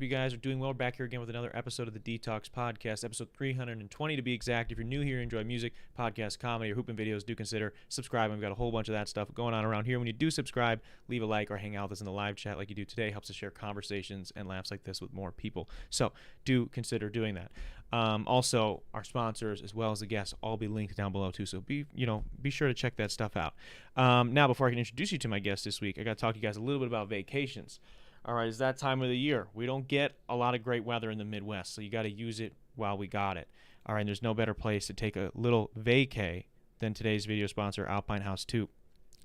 You guys are doing well. We're back here again with another episode of the Detox Podcast, episode 320 to be exact. If you're new here, enjoy music, podcast, comedy, or hooping videos, do consider subscribing. We've got a whole bunch of that stuff going on around here. When you do subscribe, leave a like or hang out with us in the live chat like you do today. Helps us share conversations and laughs like this with more people. So do consider doing that. Also, our sponsors as well as the guests all be linked down below too. So be sure to check that stuff out. Now, before I can introduce you to my guest this week, I got to talk to you guys a little bit about vacations. All right, it's that time of the year. We don't get a lot of great weather in the Midwest, so you got to use it while we got it. All right, and there's no better place to take a little vacay than today's video sponsor, Alpine House 2.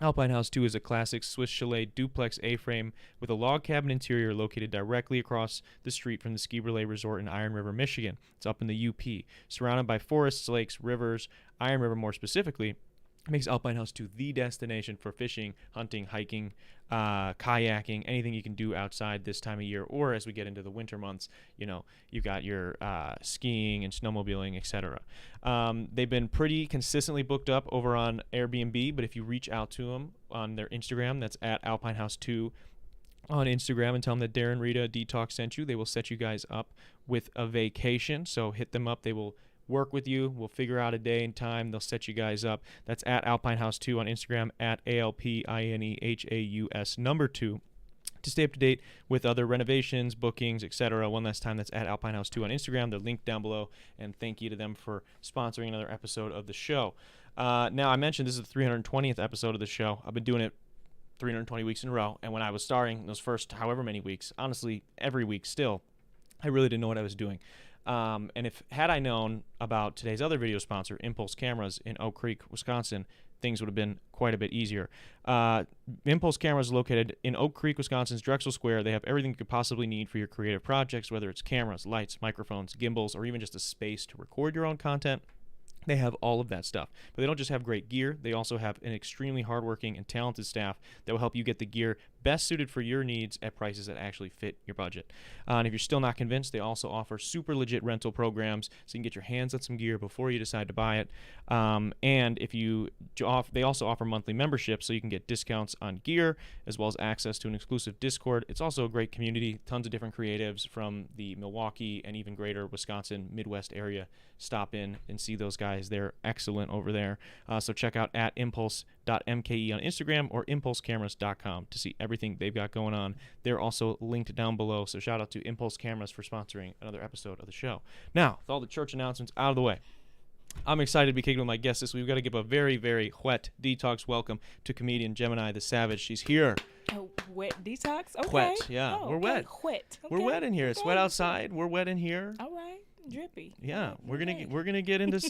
Alpine House 2 is a classic Swiss chalet duplex A-frame with a log cabin interior located directly across the street from the Ski Relay Resort in Iron River, Michigan. It's up in the UP. Surrounded by forests, lakes, rivers, Iron River more specifically, makes Alpine House 2 the destination for fishing, hunting, hiking, kayaking, anything you can do outside this time of year, or as we get into the winter months, you've got your skiing and snowmobiling, etc. They've been pretty consistently booked up over on Airbnb, but if you reach out to them on their Instagram, that's at Alpine House 2 on Instagram, and tell them that Darren, Rita, Detox sent you, they will set you guys up with a vacation. So hit them up. They will work with you. We'll figure out a day and time. They'll set you guys up. That's at Alpine House 2 on Instagram, at ALPINEHAUS number 2. To stay up to date with other renovations, bookings, etc. One last time, that's at Alpine House 2 on Instagram. They're linked down below, and thank you to them for sponsoring another episode of the show. Now, I mentioned this is the 320th episode of the show. I've been doing it 320 weeks in a row, and when I was starting those first however many weeks, honestly, every week still, I really didn't know what I was doing. And had I known about today's other video sponsor, Impulse Cameras in Oak Creek, Wisconsin, things would have been quite a bit easier. Impulse Cameras is located in Oak Creek, Wisconsin's Drexel Square. They have everything you could possibly need for your creative projects, whether it's cameras, lights, microphones, gimbals, or even just a space to record your own content. They have all of that stuff. But they don't just have great gear. They also have an extremely hardworking and talented staff that will help you get the gear best suited for your needs at prices that actually fit your budget. And if you're still not convinced, they also offer super legit rental programs so you can get your hands on some gear before you decide to buy it. And they also offer monthly memberships so you can get discounts on gear as well as access to an exclusive Discord. It's also a great community. Tons of different creatives from the Milwaukee and even greater Wisconsin Midwest area stop in and see those guys. They're excellent over there. So check out at impulse.mke on Instagram or impulsecameras.com to see everything they've got going on. They're also linked down below. So shout out to Impulse Cameras for sponsoring another episode of the show. Now, with all the church announcements out of the way, I'm excited to be kicking with my guest this week. We've got to give a very, very wet detox welcome to comedian Gemini the Savage. She's here. Oh, wet detox? Okay. Wet, yeah. Oh, we're okay. wet. Wet. Okay. We're wet in here. It's wet outside. We're wet in here. All right. Drippy. Yeah, Okay. we're gonna get into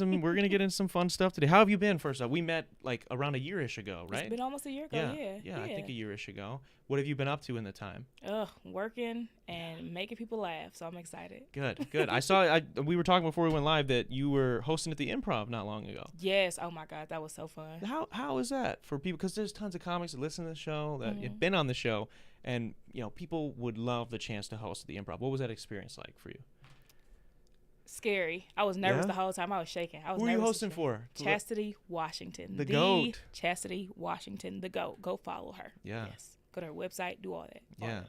some fun stuff today. How have you been? First off, we met like around a year-ish ago, right? It's been almost a year ago. Yeah. I think a year-ish ago. What have you been up to in the time? Working and making people laugh. So I'm excited. Good. I saw. We were talking before we went live that you were hosting at the Improv not long ago. Yes. Oh my God, that was so fun. How is that for people? Because there's tons of comics that listen to the show that have been on the show, and people would love the chance to host at the Improv. What was that experience like for you? Scary. I was nervous the whole time. I was shaking. I was Who nervous. are you hosting for? Chastity Washington. The GOAT. Chastity Washington. The GOAT. Go follow her. Yeah. Yes. Go to her website. Do all that. Yes.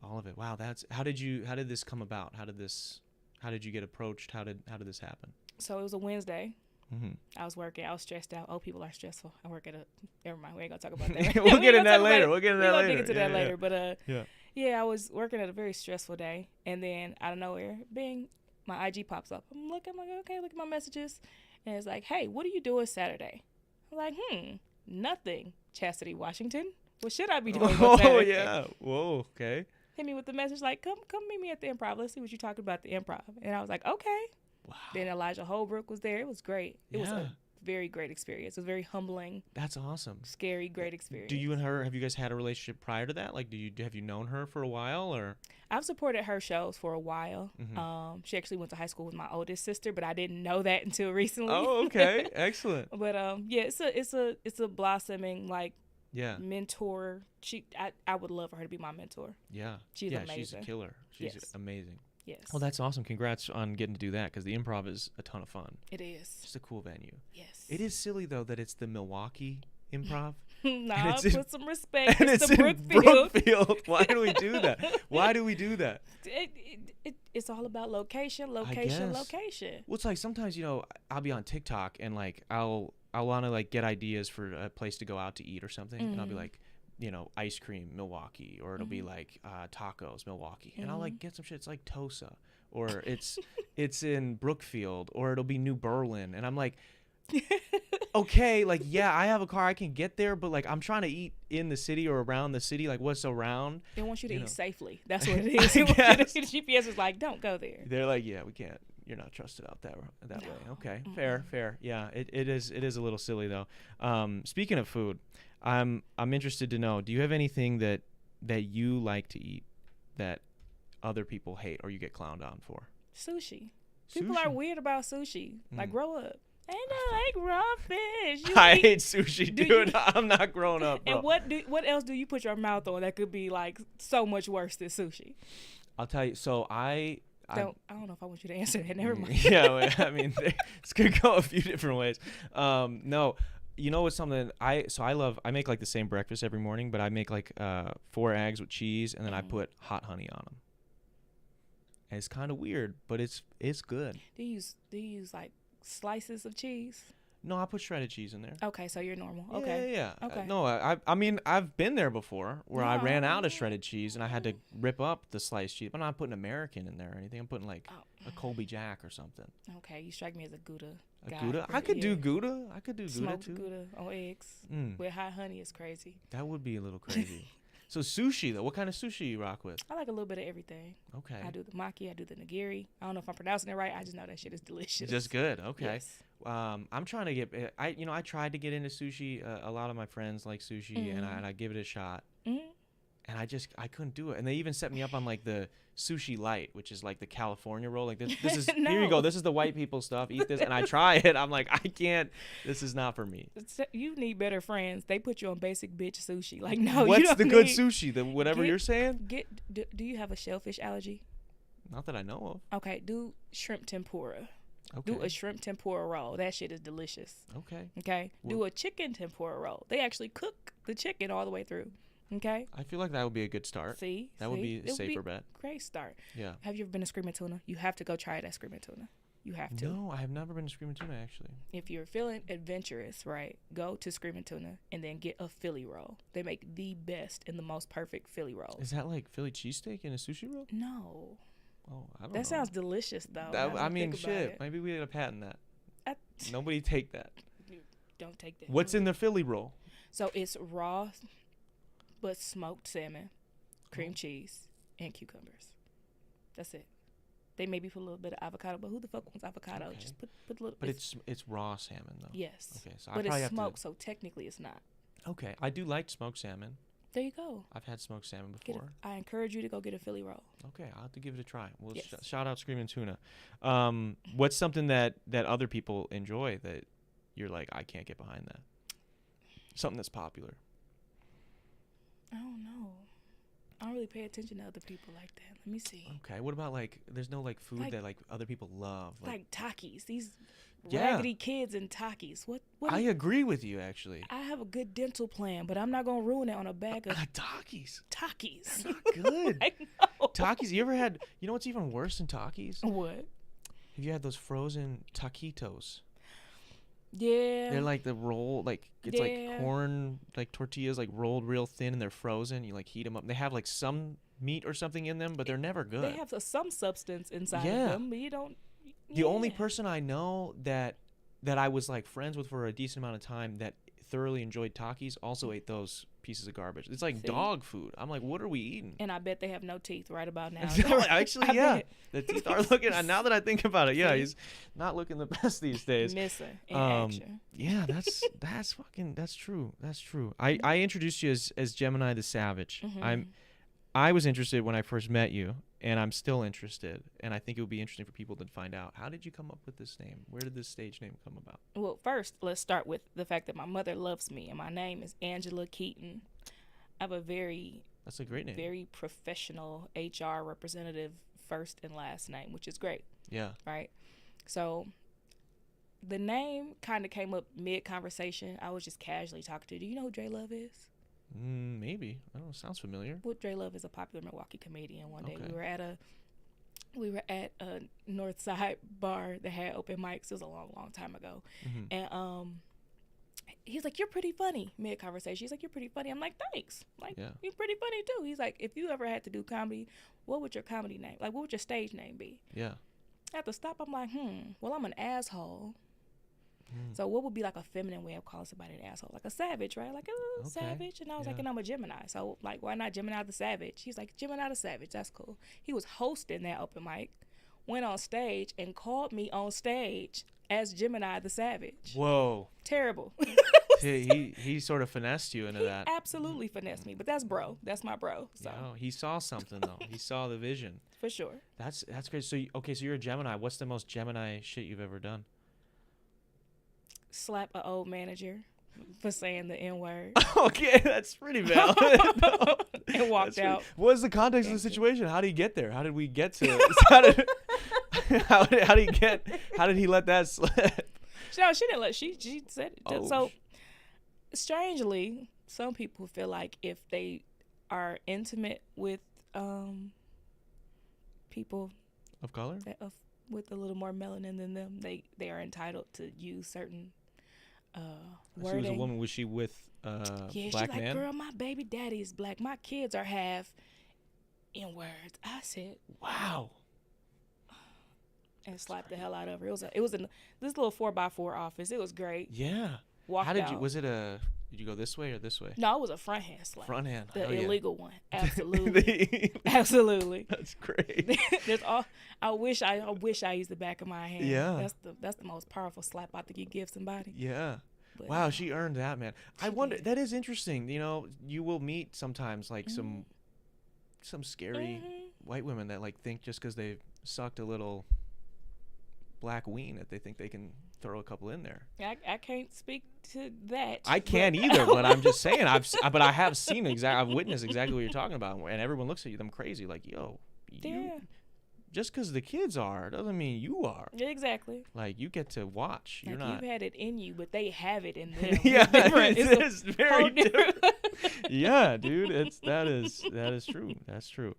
All of it. Wow. How did this come about? How did you get approached? How did this happen? So it was a Wednesday. Mm-hmm. I was working. I was stressed out. Oh, people are stressful. I work at a. Never mind. We ain't gonna talk about that. We'll get into that later. We'll get into that later. We'll dig into that later. But yeah. I was working at a very stressful day, and then out of nowhere, bing, my IG pops up. I'm like, okay, look at my messages, and it's like, hey, what are you doing Saturday? I'm like, nothing. Chastity Washington. What should I be doing on Saturday? Oh yeah. Whoa. Okay. Hit me with the message like, come meet me at the Improv. Let's see what you're talking about at the Improv. And I was like, okay. Wow. Then Elijah Holbrook was there. It was great. It was Yeah. a very great experience. It was very humbling. That's awesome. Scary, great experience. Do you and her, have you guys had a relationship prior to that? Like, have you known her for a while, or? I've supported her shows for a while. Mm-hmm. She actually went to high school with my oldest sister, but I didn't know that until recently. Oh, okay. Excellent. But it's a blossoming mentor. I would love for her to be my mentor. Yeah. She's amazing. She's a killer. She's Yes. amazing. Yes. Well, that's awesome. Congrats on getting to do that, because the Improv is a ton of fun. It is. Just a cool venue. Yes. It is silly though that it's the Milwaukee Improv. Nah, it's in- put some respect. and It's it's the in Brookfield. Brookfield. Why do we do that? Why do we do that? It's all about location, guess. location. Well, it's like sometimes, I'll be on TikTok and like I'll want to like get ideas for a place to go out to eat or something, and I'll be like, ice cream Milwaukee, or it'll be like tacos Milwaukee, and I'll like get some shit. It's like Tosa, or it's in Brookfield, or it'll be New Berlin, and I'm like, okay, like, yeah, I have a car, I can get there, but like I'm trying to eat in the city or around the city, like what's around. They want you to You know. eat safely. That's what it is. They want you to, the GPS is like, don't go there. They're like, yeah, we can't. You're not trusted out that way. Okay, fair. Yeah, it is a little silly though. Speaking of food, I'm interested to know, do you have anything that you like to eat that other people hate or you get clowned on for? Sushi. People are weird about sushi. Like, grow up. I don't like raw fish. I hate sushi, dude. I'm not growing up, bro. And what else do you put your mouth on that could be like so much worse than sushi? I'll tell you. So I don't know if I want you to answer that. Never mind. Yeah, I mean, it's gonna go a few different ways. No, what's something I make like the same breakfast every morning, but I make like 4 eggs with cheese, and then I put hot honey on them. And it's kind of weird, but it's good. Do you use like slices of cheese? No, I put shredded cheese in there. Okay, so you're normal. Okay. Yeah. Okay. No, I mean, I've been there before where I ran out of shredded cheese and I had to rip up the sliced cheese. But I'm not putting American in there or anything. I'm putting like a Colby Jack or something. Okay, you strike me as a Gouda guy. Gouda? I could do Gouda. I could do Gouda Smoked too. Gouda on eggs with hot honey is crazy. That would be a little crazy. So sushi though, what kind of sushi you rock with? I like a little bit of everything. Okay. I do the maki, I do the nigiri. I don't know if I'm pronouncing it right. I just know that shit is delicious. Just good. Okay. Yes. I'm trying to get. I tried to get into sushi. A lot of my friends like sushi, and I give it a shot. And I couldn't do it. And they even set me up on like the sushi light, which is like the California roll. Like this is No. Here you go. This is the white people stuff. Eat this. And I try it. I'm like, I can't. This is not for me. You need better friends. They put you on basic bitch sushi. Like, no, what's you don't the good need, sushi? The whatever you're saying? Do you have a shellfish allergy? Not that I know of. Okay, do shrimp tempura. Okay. Do a shrimp tempura roll. That shit is delicious. Okay. Do a chicken tempura roll. They actually cook the chicken all the way through. Okay. I feel like that would be a good start. That would be a safer bet. Great start. Yeah. Have you ever been to Screaming Tuna? You have to go try that Screaming Tuna. You have to. No, I have never been to Screaming Tuna actually. If you're feeling adventurous, right, go to Screaming Tuna and then get a Philly roll. They make the best and the most perfect Philly rolls. Is that like Philly cheesesteak in a sushi roll? No. Oh, I don't know. That sounds delicious though. I mean, shit. Maybe we gotta patent that. Nobody take that. Don't take that. What's in the Philly roll? So it's raw, but smoked salmon, cream cheese, and cucumbers. That's it. They maybe put a little bit of avocado, but who the fuck wants avocado? Okay. Just put a little. But it's raw salmon though. Yes. Okay, so but I probably it's have smoked, so technically it's not. Okay, I do like smoked salmon. There you go. I've had smoked salmon before. I encourage you to go get a Philly roll. Okay, I'll have to give it a try. Well, yes. Shout out Screaming Tuna. What's something that other people enjoy that you're like, I can't get behind that? Something that's popular. I don't know. I don't really pay attention to other people like that. Let me see. Okay, what about like, there's no like food that like other people love? Like Takis. These raggedy kids and Takis. What I agree with you actually. I have a good dental plan, but I'm not gonna ruin it on a bag of Takis. Takis. That's not good. I know. Takis. You ever had? You know what's even worse than Takis? What? Have you had those frozen taquitos? Yeah. They're like the roll, like it's like corn, like tortillas, like rolled real thin, and they're frozen. You like heat them up. They have like some meat or something in them, but they're never good. They have some substance inside of them, but you don't. The only person I know that I was like friends with for a decent amount of time that thoroughly enjoyed Takis also ate those pieces of garbage. It's like dog food. I'm like, what are we eating? And I bet they have no teeth right about now. Actually, yeah. The teeth are looking, now that I think about it, yeah, he's not looking the best these days. Missing in action. Yeah, that's true. That's true. I introduced you as Gemini the Savage. Mm-hmm. I was interested when I first met you, and I'm still interested, and I think it would be interesting for people to find out, how did you come up with this name? Where did this stage name come about? Well, first, let's start with the fact that my mother loves me, and my name is Angela Keaton. I have that's a great name. Very professional HR representative first and last name, which is great. Yeah. Right? So the name kind of came up mid conversation. I was just casually talking to. Do you know who Dre Love is? Maybe. I don't know. Sounds familiar. Well, Dre Love is a popular Milwaukee comedian. One day Okay. we were at a North Side bar that had open mics. It was a long time ago, and he's like, "You're pretty funny." Mid conversation, he's like, "You're pretty funny." I'm like, "Thanks." Like, Yeah. you're pretty funny too. He's like, "If you ever had to do comedy, what would your comedy name? Like, what would your stage name be?" Yeah. I have to stop. I'm like, well, I'm an asshole. So what would be like a feminine way of calling somebody an asshole? Like a savage, right? Like a savage. And I was like, and I'm a Gemini. So like, why not Gemini the Savage? He's like, Gemini the Savage. That's cool. He was hosting that open mic, went on stage and called me on stage as Gemini the Savage. Whoa. Terrible. he sort of finessed you into that. Absolutely finessed me. But that's bro. That's my bro. So No, he saw something though. He saw the vision. for sure. That's great. So so you're a Gemini. What's the most Gemini shit you've ever done? Slap an old manager for saying the N-word. Okay, that's pretty valid. And walked out. What was the context of the situation? How did he get there? How did we get to how did he let that slip? No, she didn't let. She said it. Oh. So strangely, some people feel like if they are intimate with people Of color? with a little more melanin than them, they are entitled to use certain She wording. was a woman. Was she with Yeah, she's black like, man? girl, my baby daddy is black. My kids are half in words. I said, Wow. and slapped the hell out of her. It was in this little 4x4 office. It was great. Yeah. Walked How did out. you? Was it did you go this way or this way? No, it was a front hand slap. Front hand. The Hell yeah. illegal one. Absolutely. Absolutely. That's great. There's all. I wish I used the back of my hand. Yeah. That's the most powerful slap I think you give somebody. Yeah. But, Wow, she earned that, man. I wonder. did. That is interesting. You know, you will meet sometimes like some scary white women that like think just because they sucked a little black ween that they think they can throw a couple in there. I can't speak to that. I can't either, but I'm just saying. But I have seen I've witnessed exactly what you're talking about, and everyone looks at them crazy, like, yo, Yeah. just because the kids are doesn't mean you are. Exactly. Like, you get to watch. You're Like not. you've had it in you, but they have it in them. Yeah, It's different. it's a very whole different. Yeah, dude, that is true. That's true.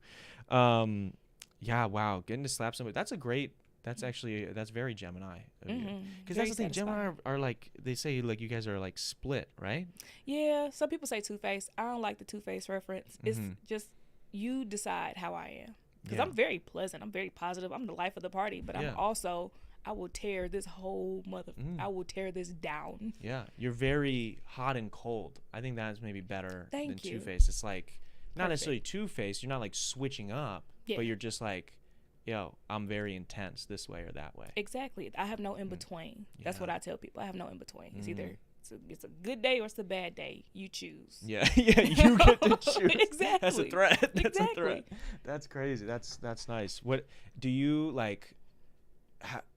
Yeah, wow, getting to slap somebody. That's very Gemini of you. Because that's the thing. Gemini are like, they say like you guys are like split, right? Yeah, some people say two-faced. I don't like the two-faced reference. It's just you decide how I am. Because Yeah. I'm very pleasant. I'm very positive. I'm the life of the party. But Yeah. I'm also, I will tear this whole I will tear this down. Yeah, you're very hot and cold. I think that's maybe better than Thank you. two-faced. It's like not Perfect. necessarily two-faced. You're not like switching up, Yeah. but you're just like, yo, I'm very intense this way or that way. Exactly. I have no in between. That's Yeah. what I tell people. I have no in between. It's either it's a good day or it's a bad day. You choose. Yeah, yeah, you get to choose. Exactly. That's a threat. That's Exactly. a threat. That's crazy. That's nice. What do you like?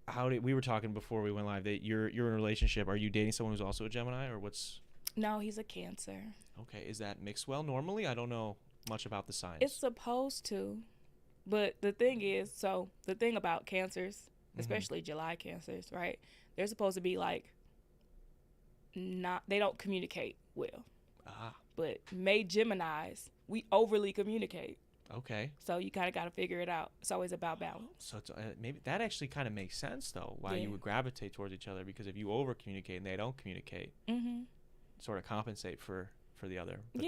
How did we were talking before we went live that you're in a relationship? Are you dating someone who's also a Gemini or what's? No, he's a Cancer. Okay, is that mixed well normally? I don't know much about the signs. It's supposed to. But the thing is, so the thing about Cancers, especially July Cancers, right? They're supposed to be like they don't communicate well. But May Geminis, we overly communicate. Okay. So you kind of got to figure it out. It's always about balance. So it's, maybe that actually kind of makes sense though. Why you would gravitate towards each other, because if you over communicate and they don't communicate, sort of compensate for the other. But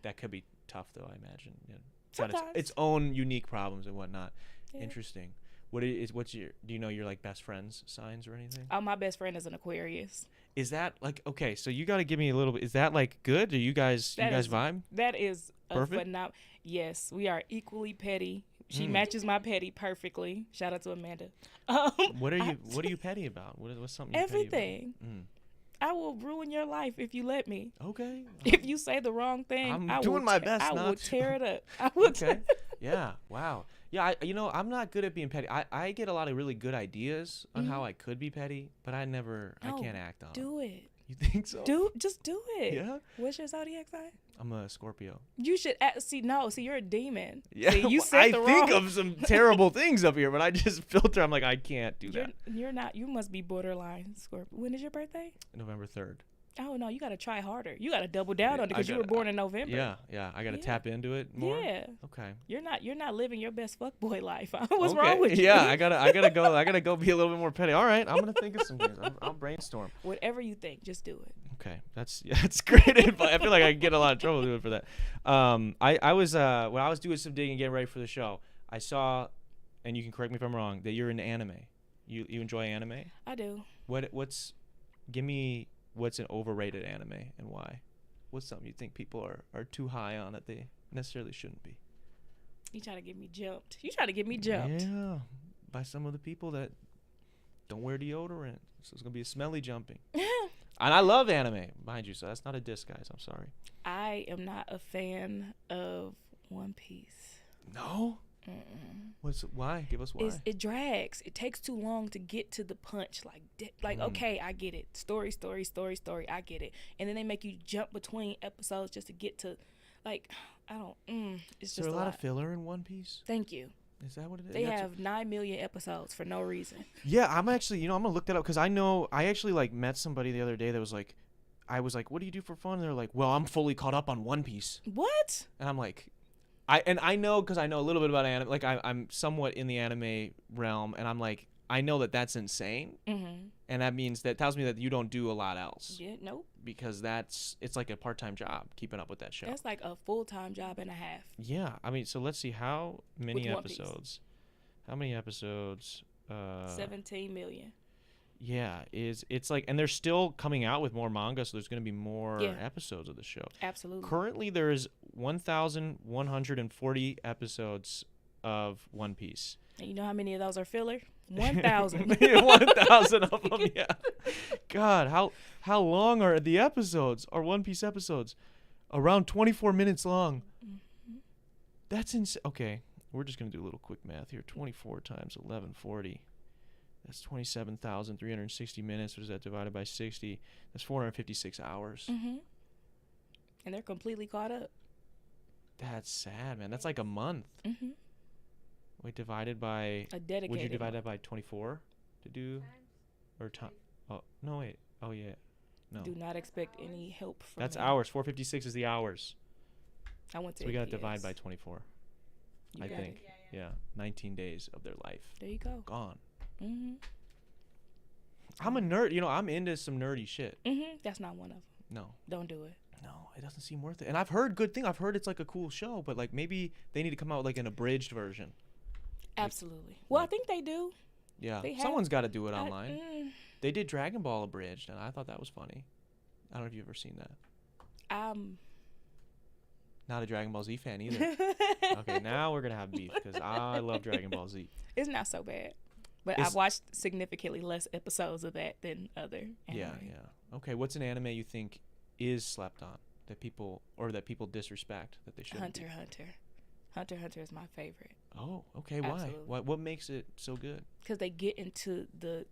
that could be tough though. I imagine. Yeah. Its own unique problems and whatnot. Yeah. Interesting. Do you know your like best friends' signs or anything? Oh, my best friend is an Aquarius. Is that like, okay, so you got to give me a little bit, is that like good? Do you guys vibe? That is perfect. Yes, we are equally petty. She matches my petty perfectly. Shout out to Amanda. What are you petty about? What's something you're everything. petty about? I will ruin your life if you let me. Okay. If you say the wrong thing, I'm doing my best. I not will to. tear it up. I will. Okay. Yeah. Wow. Yeah. I'm not good at being petty. I get a lot of really good ideas on how I could be petty, but I can't act on. Do it. You think so? Just do it. Yeah. What's your zodiac sign? I'm a Scorpio. You should see. You're a demon. Yeah, See, you well, said I the think wrong. of some terrible things up here, but I just filter. I'm like, I can't do that. You're not. You must be borderline Scorpio. When is your birthday? November 3rd. Oh no, you gotta try harder. You gotta double down on it because you were born in November. Yeah. I gotta tap into it more. Yeah. Okay. You're not living your best fuckboy life. What's wrong with you? Yeah, I gotta go be a little bit more petty. All right, I'm gonna think of some things. I'll brainstorm. Whatever you think, just do it. Okay, that's great advice. I feel like I could get a lot of trouble doing it for that. I was when I was doing some digging, getting ready for the show, I saw, and you can correct me if I'm wrong, that you're into anime. You enjoy anime? I do. Give me what's an overrated anime and why? What's something you think people are too high on that they necessarily shouldn't be? You try to get me jumped. Yeah, by some of the people that don't wear deodorant, so it's gonna be a smelly jumping. And I love anime, mind you, so that's not a diss, guys. I'm sorry. I am not a fan of One Piece. No? Why? Give us why. It drags. It takes too long to get to the punch. Okay, I get it. Story. I get it. And then they make you jump between episodes just to get to, it's just there a lot of filler in One Piece? Thank you. Is that what it is? They have 9 million episodes for no reason. Yeah, I'm actually, I'm gonna look that up because I actually met somebody the other day that was like, I was like, what do you do for fun? And they're like, well, I'm fully caught up on One Piece. What? And I'm like, I know because I know a little bit about anime. Like I'm somewhat in the anime realm, and I'm like, I know that that's insane, and that tells me that you don't do a lot else. Yeah, nope. Because it's like a part-time job keeping up with that show. That's like a full-time job and a half. Yeah, I mean, so let's see how many With episodes. How many episodes? 17 million. Yeah, it's like, and they're still coming out with more manga, so there's going to be more episodes of the show. Absolutely. Currently, there's 1,140 episodes of One Piece. And you know how many of those are filler? 1,000. 1,000 of them, yeah. God, how long are the episodes? Are One Piece episodes? Around 24 minutes long. Mm-hmm. That's insane. Okay, we're just going to do a little quick math here. 24 times 1140. That's 27,360 minutes. What is that divided by 60? That's 456 hours. Mm-hmm. And they're completely caught up. That's sad, man. That's like a month. Mm-hmm. Wait, divided by... A dedicated would you divide month. that by 24 to do... Or time... Oh, no, wait. Oh, yeah. No. Do not expect any help from That's me. hours. 456 is the hours. I went to So we got to APS. divide by 24. I think. Yeah. 19 days of their life. There you go. Gone. Mm-hmm. I'm a nerd. I'm into some nerdy shit. Mm-hmm. That's not one of them. No. Don't do it. No, it doesn't seem worth it. And I've heard good things. I've heard it's like a cool show, but like maybe they need to come out with like an abridged version. Absolutely. Well, I think they do. Yeah. Someone's got to do it online. They did Dragon Ball abridged, and I thought that was funny. I don't know if you've ever seen that. Not a Dragon Ball Z fan either. Okay, now we're going to have beef because I love Dragon Ball Z. It's not so bad. But I've watched significantly less episodes of that than other anime. Yeah. Okay, what's an anime you think is slept on that people disrespect that they shouldn't? Hunter x Hunter is my favorite. Oh, okay. Absolutely. Why? What makes it so good? Because they get into the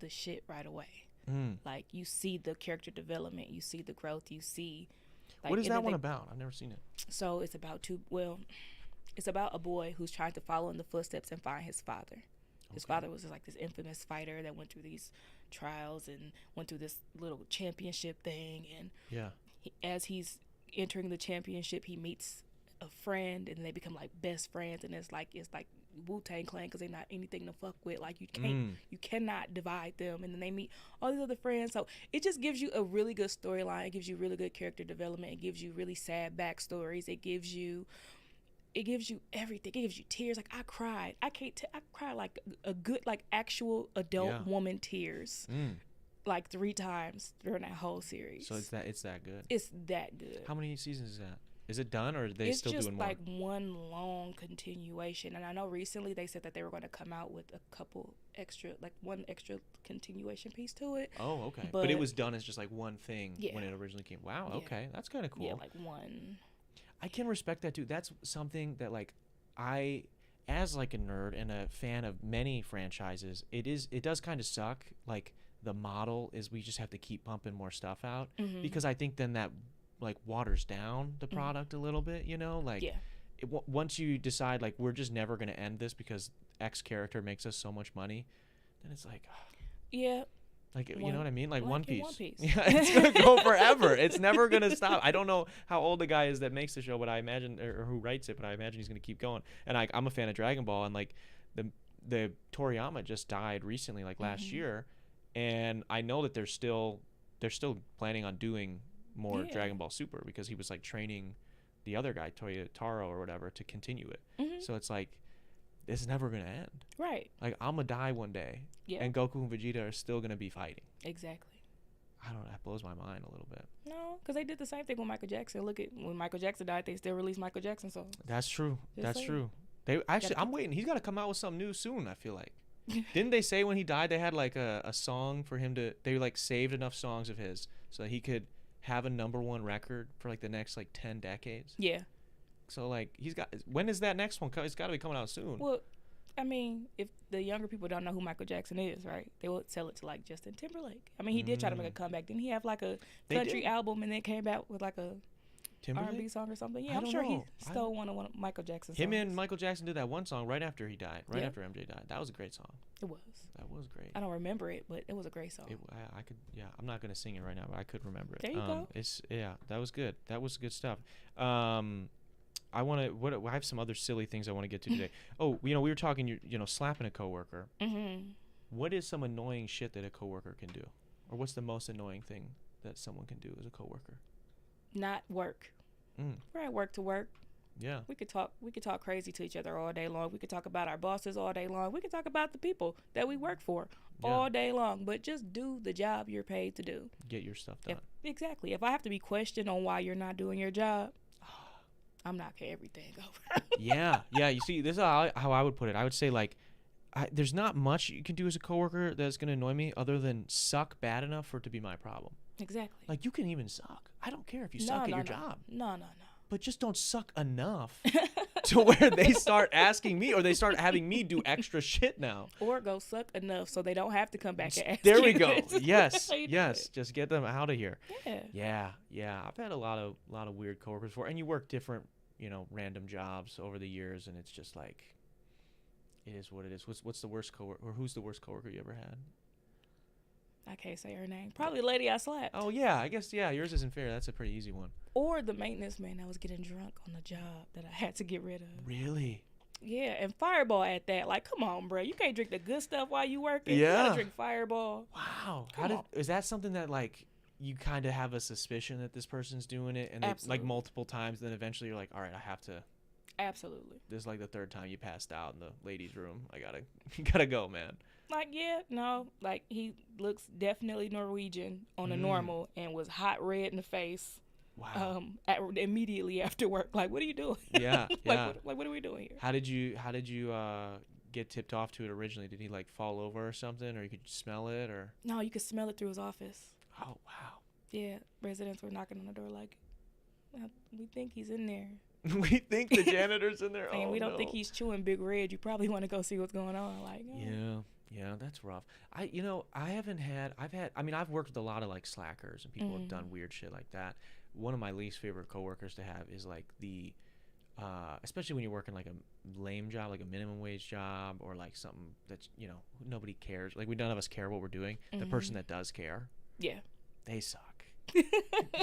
shit right away. Like you see the character development, you see the growth, you see. Like, what is that one about? I've never seen it. So it's about it's about a boy who's trying to follow in the footsteps and find his father. His father was like this infamous fighter that went through these trials and went through this little championship thing. And as he's entering the championship, he meets a friend, and they become like best friends. And it's like Wu-Tang Clan because they're not anything to fuck with. Like you cannot divide them. And then they meet all these other friends. So it just gives you a really good storyline. It gives you really good character development. It gives you really sad backstories. It gives you everything. It gives you tears. Like I cried. I cried like a good, like actual adult woman tears. Like 3 times during that whole series. So it's that good. It's that good. How many seasons is that? Is it done, or are they still doing more? It's just like one long continuation. And I know recently they said that they were going to come out with a couple extra, like one extra continuation piece to it. Oh, okay. But it was done as just like one thing when it originally came. Wow, okay. That's kind of cool. Yeah, like one. I can respect that too. That's something that like as like a nerd and a fan of many franchises, it does kind of suck like the model is we just have to keep pumping more stuff out, Mm-hmm. because I think then that like waters down the product a little bit, you know, like Yeah. Once you decide like we're just never going to end this because X character makes us so much money, then it's like Yeah. like you know what I mean, like like One in Piece. One Piece. Yeah, it's gonna go forever. It's never gonna stop. I don't know how old the guy is that makes the show, but I imagine, or who writes it, but I imagine he's gonna keep going. And I'm a fan of Dragon Ball, and like the Toriyama just died recently, like last year, and I know that they're still planning on doing more Yeah. Dragon Ball Super, because he was like training the other guy, Toyotaro or whatever, to continue it. Mm-hmm. So it's like it's never gonna end. Right. Like I'm gonna die one day, Yeah. and Goku and Vegeta are still gonna be fighting. Exactly. I don't know. That blows my mind a little bit. No, because they did the same thing with Michael Jackson. Look at when Michael Jackson died, they still released Michael Jackson songs. That's true. Just That's saying. true. They actually, Gotta I'm waiting. He's got to come out with something new soon, I feel like. Didn't they say when he died they had like a song for him to, they like saved enough songs of his so that he could have a #1 record for like the next like 10 decades? Yeah. So like he's got, when is that next one? It's got to be coming out soon. Well, I mean, if the younger people don't know who Michael Jackson is, right, they will tell it to like Justin Timberlake. I mean, he did try to make a comeback. Didn't he have like a They country did. album and then came out with like a Timberlake? R&B song or something? Yeah, I I'm don't sure know. he stole one of Michael Jackson's Him songs. and Michael Jackson did that one song right after he died, right Yeah. after MJ died. That was a great song. It was. That was great. I don't remember it, but it was a great song. I could, yeah. I'm not gonna sing it right now, but I could remember it. There you go. It's that was good. That was good stuff. I have some other silly things I want to get to today. Oh, we were talking, slapping a coworker. Mm-hmm. What is some annoying shit that a coworker can do, or what's the most annoying thing that someone can do as a coworker? Not work. We're at work to work. Yeah. We could talk crazy to each other all day long. We could talk about our bosses all day long. We could talk about the people that we work for all day long. But just do the job you're paid to do. Get your stuff done. Exactly. If I have to be questioned on why you're not doing your job, I'm knocking everything over. Yeah. You see, this is how I would put it. I would say like, there's not much you can do as a coworker that's gonna annoy me other than suck bad enough for it to be my problem. Exactly. Like you can even suck. I don't care if you suck at your job. No. But just don't suck enough to where they start asking me, or they start having me do extra shit now. Or go suck enough so they don't have to come back and ask There you we go. this. Yes, How you do yes. it. Just get them out of here. Yeah. Yeah. I've had a lot of weird coworkers before, and you work different, random jobs over the years, and it's just like, it is what it is. What's the worst coworker, or who's the worst coworker you ever had? I can't say her name. Probably the lady I slapped. Oh yeah, I guess yours isn't fair. That's a pretty easy one. Or the maintenance man that was getting drunk on the job that I had to get rid of. Really? Yeah, and Fireball at that. Like, come on, bro. You can't drink the good stuff while you working. Yeah. You gotta drink Fireball. Wow. Come on. Is that something that like you kind of have a suspicion that this person's doing it, and they, like Absolutely. multiple times, then eventually you're like, all right, I have to. Absolutely. This is like the third time you passed out in the ladies' room. You gotta go, man. Like, yeah, no. Like, he looks definitely Norwegian on a normal and was hot red in the face. Wow. Immediately after work. Like, what are you doing? Yeah. Yeah. What are we doing here? How did you get tipped off to it originally? Did he like fall over or something, or you could smell it, or? No, you could smell it through his office. Oh wow. Yeah, residents were knocking on the door like, we think he's in there. We think the janitor's in there. And Oh, we don't no. think he's chewing Big Red. You probably want to go see what's going on. Like, oh. Yeah, that's rough. I've worked with a lot of like slackers, and people have done weird shit like that. One of my least favorite coworkers to have is like especially when you're working like a lame job, like a minimum wage job, or like something that's, nobody cares. Like none of us care what we're doing. The person that does care, Yeah. they suck.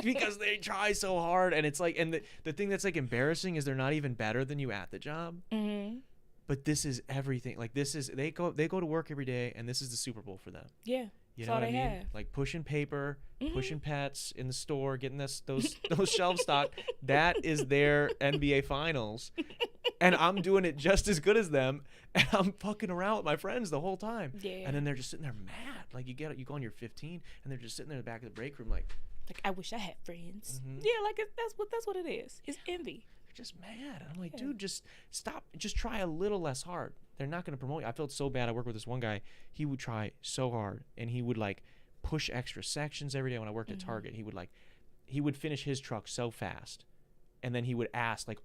Because they try so hard, and it's like, and the thing that's like embarrassing is they're not even better than you at the job. Mm-hmm. But this is everything. Like this is, they go to work every day, and this is the Super Bowl for them. Yeah. You That's know all what I they mean? have. Like pushing paper, pushing pets in the store, getting those shelves stocked. That is their NBA Finals, and I'm doing it just as good as them, and I'm fucking around with my friends the whole time. Yeah. And then they're just sitting there mad. Like you go on your 15, and they're just sitting there in the back of the break room, like I wish I had friends. Mhm. Yeah, like that's what it is. It's envy. they're just mad. I'm like, Yeah. dude, just stop. Just try a little less hard. They're not going to promote you. I felt so bad. I worked with this one guy. He would try so hard, and he would like push extra sections every day. When I worked at Target, he would finish his truck so fast, and then he would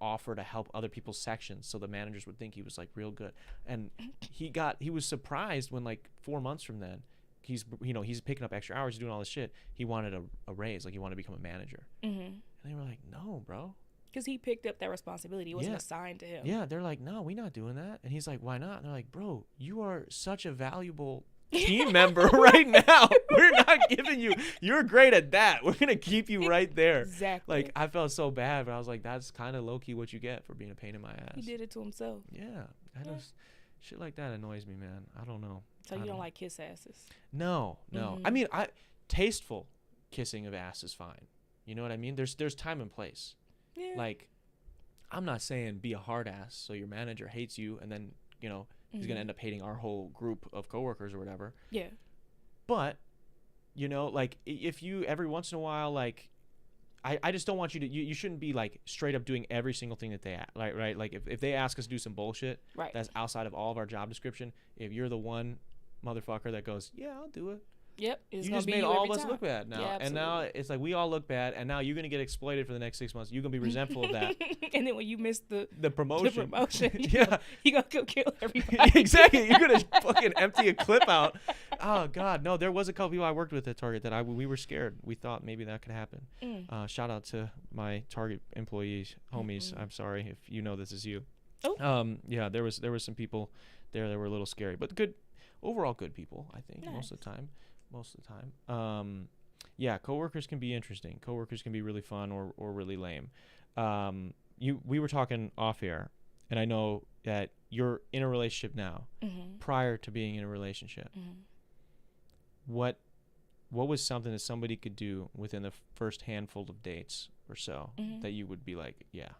offer to help other people's sections, so the managers would think he was like real good. And he was surprised when like 4 months from then, he's picking up extra hours, doing all this shit. He wanted a raise, like he wanted to become a manager. Mm-hmm. And they were like, no, bro. Because he picked up that responsibility. It wasn't assigned to him. Yeah, they're like, no, we're not doing that. And he's like, why not? And they're like, bro, you are such a valuable team member right now. We're not giving you. You're great at that. We're going to keep you right there. Exactly. Like, I felt so bad, but I was like, that's kind of low-key what you get for being a pain in my ass. He did it to himself. Yeah. Shit like that annoys me, man. I don't know. So you don't like kiss asses? No. Mm-hmm. I mean, tasteful kissing of ass is fine. You know what I mean? There's time and place. Yeah. Like, I'm not saying be a hard ass so your manager hates you and then, he's going to end up hating our whole group of coworkers or whatever. Yeah. But, like, if you every once in a while, like, I just don't want you to, you shouldn't be, like, straight up doing every single thing that they ask, right? Like, if they ask us to do some bullshit that's outside of all of our job description, if you're the one motherfucker that goes, yeah, I'll do it. Yep. You just made all of us look bad now. Yeah, and now it's like we all look bad, and now you're going to get exploited for the next 6 months. You're going to be resentful of that. And then when you miss the promotion, yeah, you're going to go kill everybody. Exactly. You're going to fucking empty a clip out. Oh, God. No, there was a couple people I worked with at Target that we were scared. We thought maybe that could happen. Shout out to my Target employees, homies. I'm sorry if you know this is you. Oh. Yeah, there was some people there that were a little scary, but overall good people, I think, most of the time. Yeah, coworkers can be interesting. Coworkers can be really fun or really lame. We were talking off air, and I know that you're in a relationship now. Prior to being in a relationship, what was something that somebody could do within the first handful of dates or so that you would be like, yeah,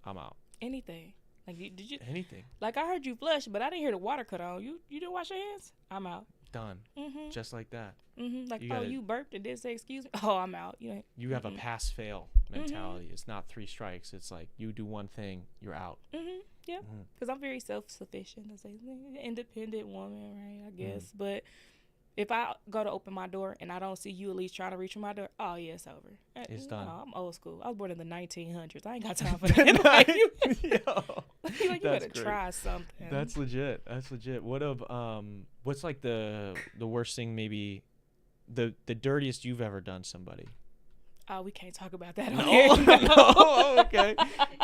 I'm out? Anything. Like, did you anything? Like, I heard you flush, but I didn't hear the water cut on. You didn't wash your hands? I'm out. Done. Just like that. Like, you burped and didn't say excuse me. Oh, I'm out. You have a pass-fail mentality. It's not 3 strikes. It's like you do one thing, you're out. Yeah. Because I'm very self-sufficient. I say independent woman, right? I guess. But if I go to open my door and I don't see you at least trying to reach for my door, oh yeah, it's over. It's done. I'm old school. I was born in the 1900s. I ain't got time for that. You better try something. That's legit. What's like the worst thing, maybe the dirtiest you've ever done somebody? Oh, we can't talk about that. No. Okay.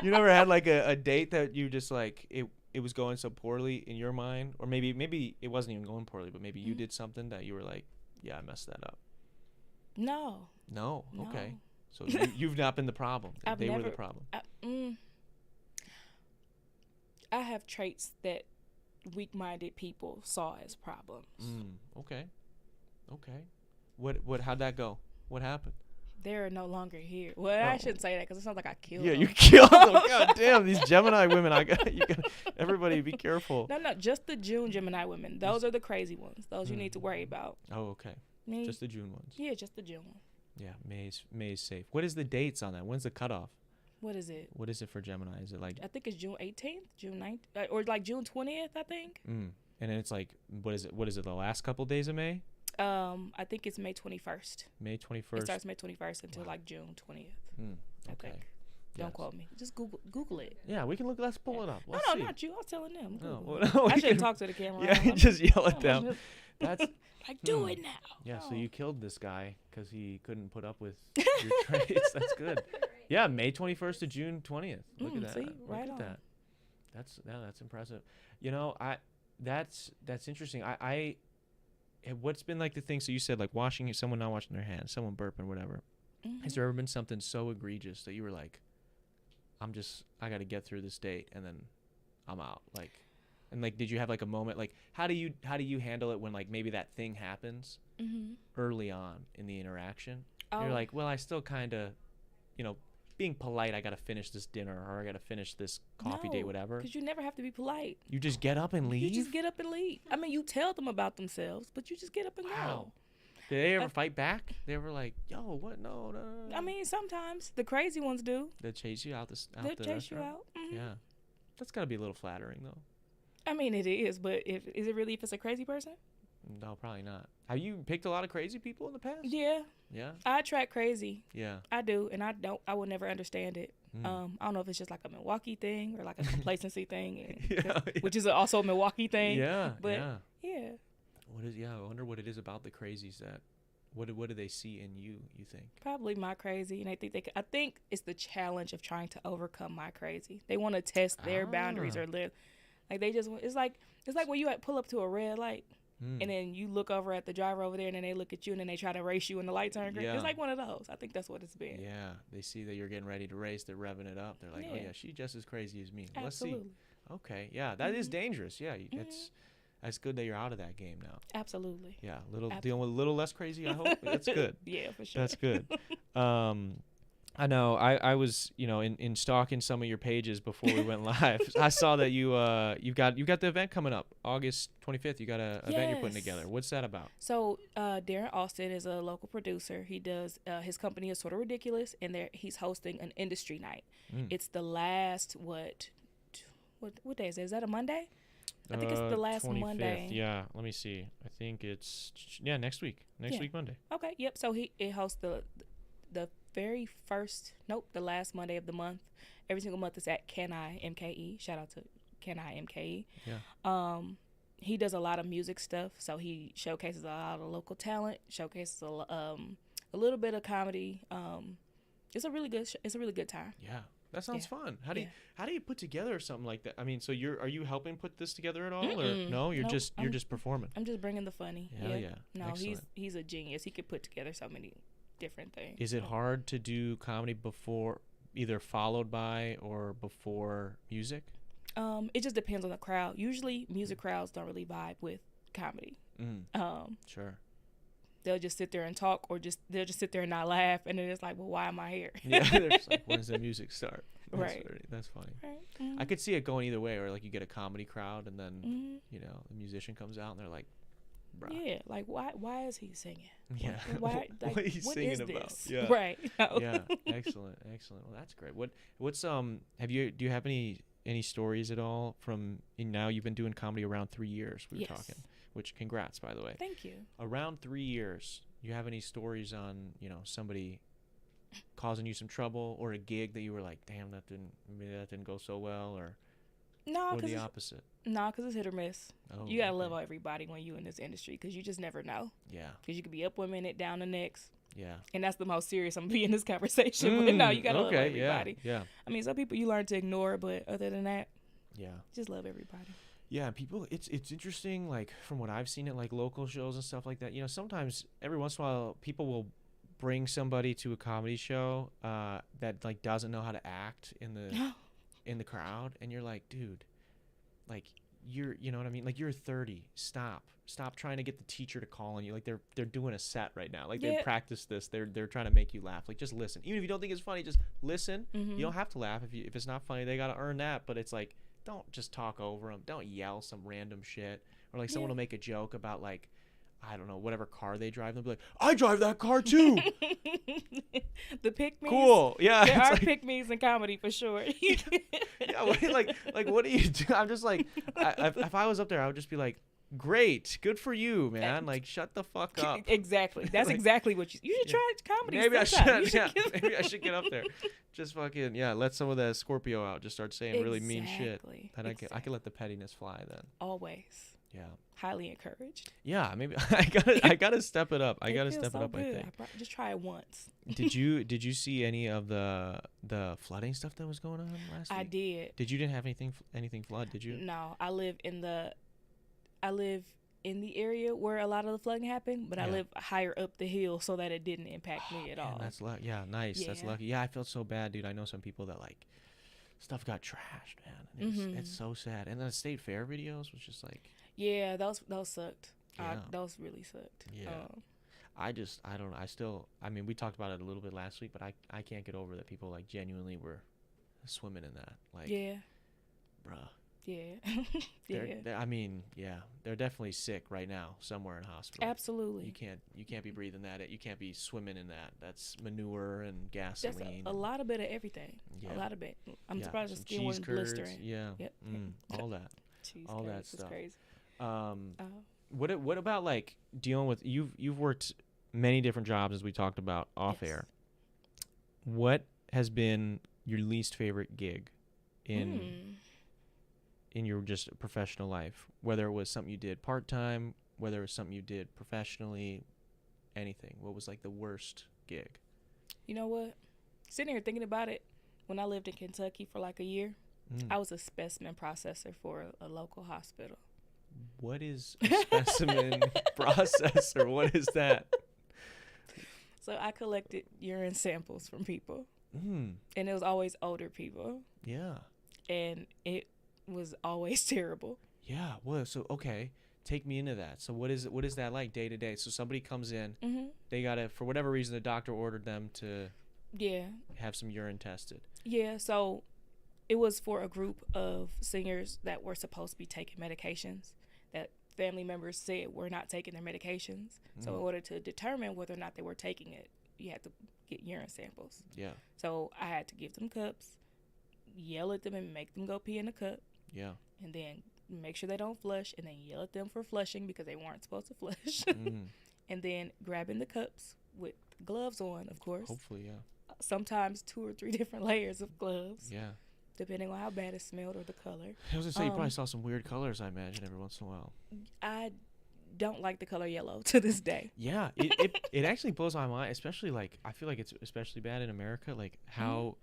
You never had like a date that you just like it was going so poorly in your mind, or maybe it wasn't even going poorly, but maybe you did something that you were like, yeah, I messed that up. No. Okay. So you've not been the problem. They were the problem. I have traits that weak-minded people saw as problems. Okay. How'd that go? What happened? They're no longer here. Well, I shouldn't say that because it sounds like I killed them. Yeah, you killed them. God damn, these Gemini women. Everybody be careful. No, just the June Gemini women. Those are the crazy ones. Those you need to worry about. Oh, okay. Just the June ones. Yeah, just the June one. Yeah, May's safe. What is the dates on that? When's the cutoff? What is it? What is it for Gemini? Is it like? I think it's June 18th, June 9th, or like June 20th, I think. And then it's like, what is it? The last couple days of May? I think it's May 21st. May 21st. It starts May 21st until like June 20th. Okay. Don't quote me. Just Google it. Yeah, we can look. Let's pull it up. No, not you. I was telling them. No, I shouldn't talk to the camera. Yeah, just yell at them. That's like, do it now. Yeah, so you killed this guy because he couldn't put up with your traits. That's good. Yeah, May 21st to June 20th. Look at that. See? Right Look at on. that. That's impressive. That's interesting. What's been like the thing? So you said like someone not washing their hands, someone burping, whatever. Has there ever been something so egregious that you were like, I got to get through this date and then I'm out? Did you have like a moment? Like, how do you handle it when like maybe that thing happens early on in the interaction? You're like, well, I still kind of, being polite. I got to finish this dinner or I got to finish this coffee date, whatever. Because you never have to be polite. You just get up and leave. You just get up and leave. I mean, you tell them about themselves, but you just get up and go. Did they ever fight back? They were like, yo, what? No. I mean, sometimes the crazy ones do. They chase you out the They'll chase restaurant? you out. Yeah. That's got to be a little flattering, though. I mean, it is, but is it really if it's a crazy person? No, probably not. Have you picked a lot of crazy people in the past? Yeah. Yeah? I attract crazy. Yeah. I do, and I will never understand it. I don't know if it's just like a Milwaukee thing or like a complacency thing, which is also a Milwaukee thing. Yeah. But yeah. What is? Yeah, I wonder what it is about the crazies that. What do they see in you? You think? Probably my crazy, and I think it's the challenge of trying to overcome my crazy. They want to test their boundaries or live. Like they just, it's like when you pull up to a red light, and then you look over at the driver over there, and then they look at you, and then they try to race you, and the light turn green. Yeah. It's like one of those. I think that's what it's been. Yeah, they see that you're getting ready to race. They're revving it up. They're like, oh yeah, she's just as crazy as me. Absolutely. Let's see. Okay, yeah, that is dangerous. Yeah, that's good that you're out of that game now. Absolutely. Yeah, dealing with a little less crazy. I hope that's good. Yeah, for sure. That's good. I know. I was, in stalking some of your pages before we went live. I saw that you've got the event coming up, August 25th. You got a event you're putting together. What's that about? So Darren Austin is a local producer. He does his company is Sort of Ridiculous, and he's hosting an industry night. It's the last what day is it? Is that a Monday? I think it's the last 25th. Monday. Yeah, let me see. I think it's next week. Next week Monday. Okay. Yep. So it hosts the the last Monday of the month. Every single month is at Can I MKE. Shout out to Can I MKE. Yeah. He does a lot of music stuff, so he showcases a lot of local talent. Showcases a little bit of comedy. It's a really good time. Yeah. That sounds fun. How do you put together something like that? I mean, so are you helping put this together at all, or no? You're just performing. I'm just bringing the funny. Yeah. No, excellent. he's a genius. He could put together so many different things. Is it hard to do comedy before, either followed by or before music? It just depends on the crowd. Usually, music crowds don't really vibe with comedy. Sure. They'll just sit there and talk, or they'll just sit there and not laugh, and then it's like, well, why am I here? Yeah, they're just like, when does the music start? Right. That's funny. Right. Mm-hmm. I could see it going either way, or like you get a comedy crowd, and then the musician comes out, and they're like, bruh. Yeah, like why is he singing? Yeah. Why, like, what are you singing about? This? Yeah. Right. Yeah. Excellent. Well, that's great. What's do you have any stories at all from now you've been doing comedy around 3 years? We were talking. Which, congrats, by the way. Thank you. Around 3 years, you have any stories on, somebody causing you some trouble, or a gig that you were like, damn, that didn't go so well, or the opposite? No, because it's hit or miss. Oh, you gotta love everybody when you in this industry, because you just never know. Yeah. Because you could be up 1 minute, down the next. Yeah. And that's the most serious I'm gonna be in this conversation. But no, you gotta love everybody. Yeah. I mean, some people you learn to ignore, but other than that, just love everybody. Yeah, people, it's interesting, like, from what I've seen at, like, local shows and stuff like that, sometimes, every once in a while, people will bring somebody to a comedy show that, like, doesn't know how to act in the crowd, and you're like, dude, like, you know what I mean? Like, you're 30, stop trying to get the teacher to call on you. Like, they're doing a set right now. Like, they practice this, they're trying to make you laugh. Like, just listen. Even if you don't think it's funny, just listen. You don't have to laugh if it's not funny. They gotta earn that, but it's like, don't just talk over them. Don't yell some random shit. Or like someone will make a joke about, like, I don't know, whatever car they drive. They'll be like, I drive that car too. The pick-me's. Cool. Yeah. There are pick-me's in comedy for sure. Yeah. What do you do? I'm just like, if I was up there, I would just be like, great, good for you, man. Like, shut the fuck up. Exactly. That's exactly what you should try comedy. Maybe I should. Yeah. Maybe I should get up there. Just fucking let some of that Scorpio out. Just start saying really mean shit. Then I can let the pettiness fly then. Always. Yeah. Highly encouraged. Yeah, maybe I gotta step it up. I gotta step it up. Good. I think. Just try it once. Did you see any of the flooding stuff that was going on last week? I did. Didn't have anything flood? Did you? No, I live in the area where a lot of the flooding happened, but I live higher up the hill so that it didn't impact me at all. That's lucky. Yeah, nice. Yeah. That's lucky. Yeah, I felt so bad, dude. I know some people that, like, stuff got trashed, man. And it's so sad. And then the state fair videos was just like. Yeah, those sucked. Yeah. Those really sucked. Yeah. I don't know. I mean, we talked about it a little bit last week, but I can't get over that people, like, genuinely were swimming in that. Like, yeah. Bruh. Yeah. They're definitely sick right now somewhere in hospital. Absolutely. You can't be breathing that. You can't be swimming in that. That's manure and gasoline. That's a lot of bit of everything. Yeah. A lot of it. I'm surprised the skin wasn't blistering. Yeah. Yep. All that. Cheese all curds that stuff. Crazy. What about, like, dealing with you've worked many different jobs, as we talked about off air. What has been your least favorite gig in your just professional life, whether it was something you did part-time, whether it was something you did professionally, anything. What was like the worst gig? You know what? Sitting here thinking about it, when I lived in Kentucky for like a year, I was a specimen processor for a local hospital. What is a specimen processor? What is that? So I collected urine samples from people. Mm. And it was always older people. Yeah. And it was always terrible. Yeah. Well, so, okay. Take me into that. So what is that like day to day? So somebody comes in, they got to, for whatever reason, the doctor ordered them to have some urine tested. Yeah. So it was for a group of singers that were supposed to be taking medications that family members said were not taking their medications. So in order to determine whether or not they were taking it, you had to get urine samples. Yeah. So I had to give them cups, yell at them and make them go pee in the cup. Yeah. And then make sure they don't flush, and then yell at them for flushing because they weren't supposed to flush. And then grabbing the cups with gloves on, of course. Hopefully, yeah. Sometimes 2 or 3 different layers of gloves. Yeah. Depending on how bad it smelled or the color. I was going to say, you probably saw some weird colors, I imagine, every once in a while. I don't like the color yellow to this day. Yeah. It actually blows my mind, especially, like, I feel like it's especially bad in America, like, how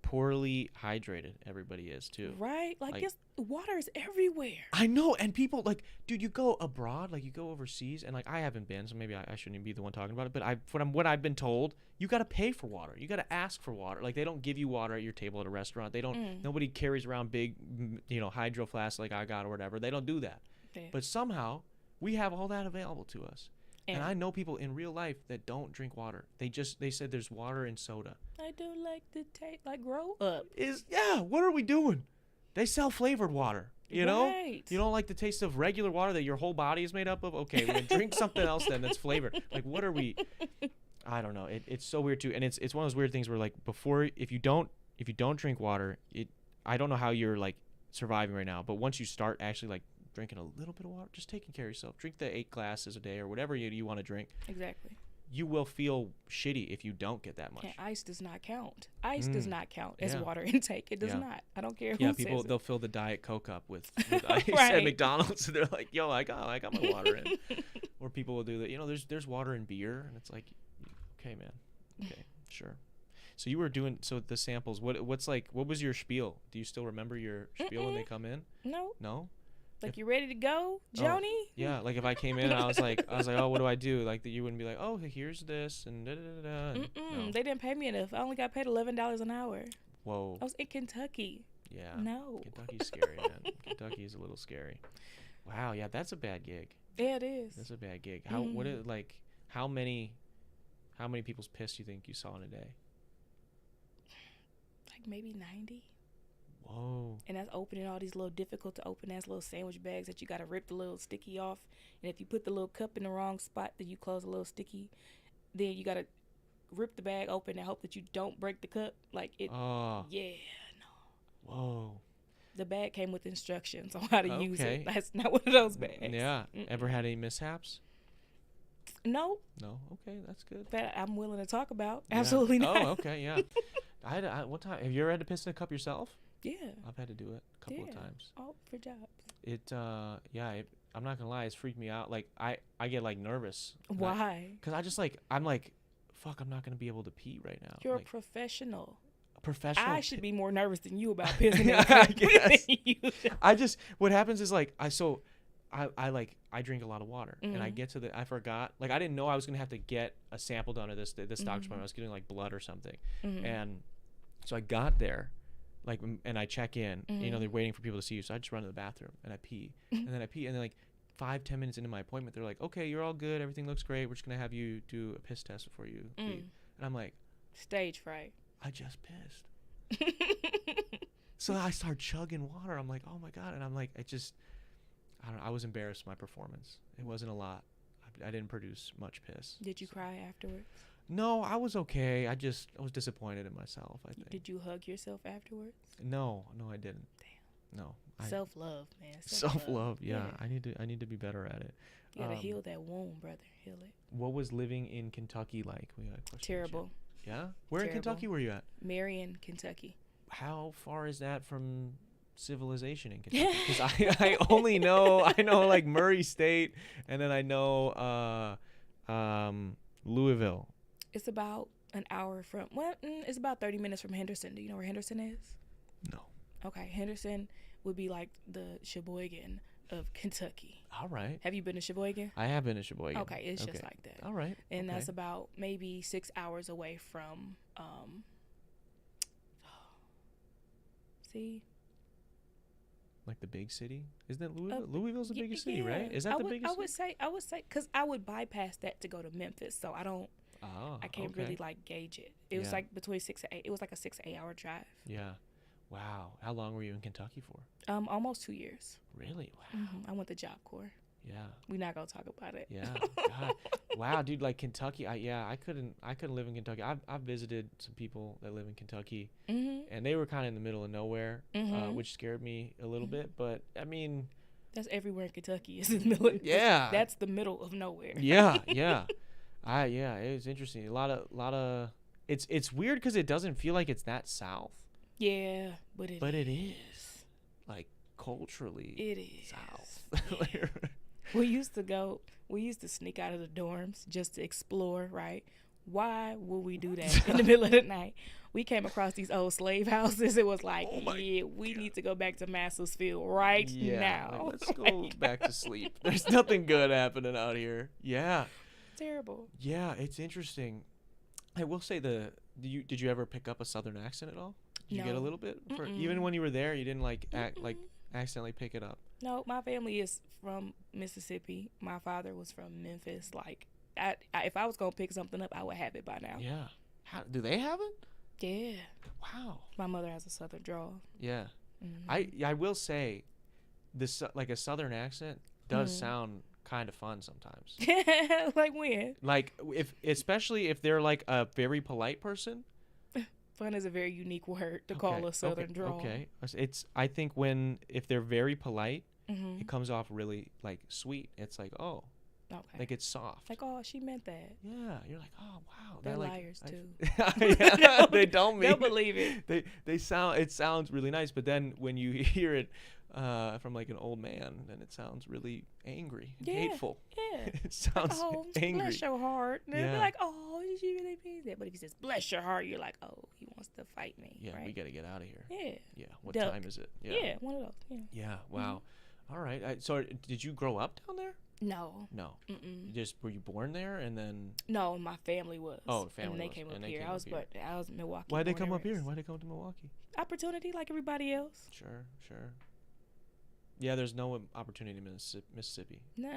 poorly hydrated everybody is too. Right? Like it's, water is everywhere. I know. And people, like, dude, you go abroad, like you go overseas, and like I haven't been, so maybe I shouldn't be the one talking about it, but what I've been told, you got to pay for water. You got to ask for water. Like they don't give you water at your table at a restaurant. They don't, nobody carries around big, hydro flasks like I got or whatever. They don't do that. Yeah. But somehow we have all that available to us. And I know people in real life that don't drink water. They said there's water in soda. I don't like the taste. Like, grow up. What are we doing? They sell flavored water. You know? Right. You don't like the taste of regular water that your whole body is made up of? Okay, well, drink something else then that's flavored. Like, what are we? I don't know. It's so weird too. And it's one of those weird things where like before, if you don't drink water, I don't know how you're like surviving right now. But once you start actually like drinking a little bit of water, just taking care of yourself. Drink the 8 glasses a day or whatever you want to drink. Exactly. You will feel shitty if you don't get that much. And ice does not count. Ice does not count as water intake. It does not. I don't care who says people, it. They'll fill the Diet Coke up with ice Right. at McDonald's. And they're like, yo, I got my water in. Or people will do that. There's water in beer. And it's like, okay, man. Okay, sure. So you were doing, the samples, what was your spiel? Do you still remember your spiel when they come in? No? Like, you ready to go, Joni? Oh, yeah, like if I came in and I was like, oh, what do I do? Like, that you wouldn't be like, oh, here's this and da-da-da-da. No. They didn't pay me enough. I only got paid $11 an hour. Whoa. I was in Kentucky. Yeah. No. Kentucky's scary, man. Kentucky's a little scary. Wow, yeah, that's a bad gig. Yeah, it is. That's a bad gig. How many people's piss do you think you saw in a day? Like maybe 90. Whoa. And that's opening all these little difficult to open ass little sandwich bags that you got to rip the little sticky off. And if you put the little cup in the wrong spot, then you close a little sticky. Then you got to rip the bag open and hope that you don't break the cup. Like it. Oh. Yeah, no. Whoa. The bag came with instructions on how to use it. That's not one of those bags. Yeah. Ever had any mishaps? No. No. Okay, that's good. That I'm willing to talk about. Yeah. Absolutely not. Oh, okay, yeah. I one time. Have you ever had to piss in a cup yourself? Yeah. I've had to do it a couple of times. All for jobs. I'm not gonna lie, it's freaked me out. Like I get like nervous. Why? Because I'm like, fuck, I'm not gonna be able to pee right now. You're like, a professional. Professional. I should be more nervous than you about pissing. I guess. What happens is like I drink a lot of water and I get to I forgot, like I didn't know I was gonna have to get a sample done of this doctor's appointment. I was getting like blood or something, and so I got there. Like, and I check in, they're waiting for people to see you. So I just run to the bathroom and I pee. And then and then like 5-10 minutes into my appointment, they're like, okay, you're all good. Everything looks great. We're just going to have you do a piss test before you leave. And I'm like, stage fright. I just pissed. So I start chugging water. I'm like, oh my God. And I'm like, I was embarrassed by my performance. It wasn't a lot. I didn't produce much piss. Did you cry afterwards? No, I was okay. I was disappointed in myself, I think. Did you hug yourself afterwards? No, I didn't. Damn. No. Self-love, man. Self-love, yeah. I need to be better at it. You gotta heal that wound, brother. Heal it. What was living in Kentucky like? We got a question. Terrible. Yeah? Where in Kentucky were you at? Marion, Kentucky. How far is that from civilization in Kentucky? Because I only know like Murray State, and then I know Louisville. It's about an hour from. Well, it's about 30 minutes from Henderson. Do you know where Henderson is? No. Okay, Henderson would be like the Sheboygan of Kentucky. All right. Have you been to Sheboygan? I have been to Sheboygan. Okay, it's just like that. All right. And that's about maybe 6 hours away from. See. Like the big city, isn't it Louisville? Louisville's the biggest city, right? Is that the biggest? I would say, because I would bypass that to go to Memphis, so I don't. Oh, I can't really like gauge it. It was like between 6 to 8. It was like a 6 to 8 hour drive. Yeah. Wow. How long were you in Kentucky for? Almost 2 years. Really? Wow. I went to Job Corps. Yeah. We're not gonna talk about it. Yeah. God. Wow, dude. Like Kentucky. I couldn't live in Kentucky. I've visited some people that live in Kentucky, and they were kind of in the middle of nowhere, which scared me a little bit. But I mean, that's everywhere in Kentucky. Is in the middle. Yeah. That's the middle of nowhere. Yeah. Yeah. Yeah. It was interesting. A lot of. It's weird because it doesn't feel like it's that south. Yeah, but it is. Like culturally. It is south. Yeah. We used to sneak out of the dorms just to explore, right? Why would we do that in the middle of the night? We came across these old slave houses. It was like, we need to go back to Mastersfield right now. Like, let's go back to sleep. There's nothing good happening out here. Yeah. Terrible. Yeah, it's interesting. I will say did you ever pick up a Southern accent at all? Did you get a little bit? Even when you were there, you didn't accidentally pick it up? No, my family is from Mississippi. My father was from Memphis. Like, if I was going to pick something up, I would have it by now. Yeah. Do they have it? Yeah. Wow. My mother has a Southern drawl. Yeah. I will say, like a Southern accent does sound kind of fun sometimes. Like when? Like especially if they're like a very polite person. Fun is a very unique word to call a Southern drawl. Okay. I think if they're very polite, it comes off really like sweet. It's like, oh, okay. Like it's soft. Like, oh, she meant that. Yeah. You're like, oh wow. They're liars too. Yeah, they don't mean. They'll believe it. It sounds really nice, but then when you hear it from like an old man, then it sounds really angry and hateful. Yeah. It sounds angry. Bless your heart. And yeah. They're like, oh, did she really mean that? But if he says, bless your heart, you're like, oh, he wants to fight me. Yeah, right? We got to get out of here. Yeah. Yeah. What time is it? Yeah, one of those. Yeah. Yeah. Wow. All right. So did you grow up down there? No. Were you born there and then? No, my family was. Oh, family. And they came up here. I was in Milwaukee. Why'd they come up here? Why'd they come to Milwaukee? Opportunity, like everybody else. Sure. Yeah, there's no opportunity in Mississippi. No.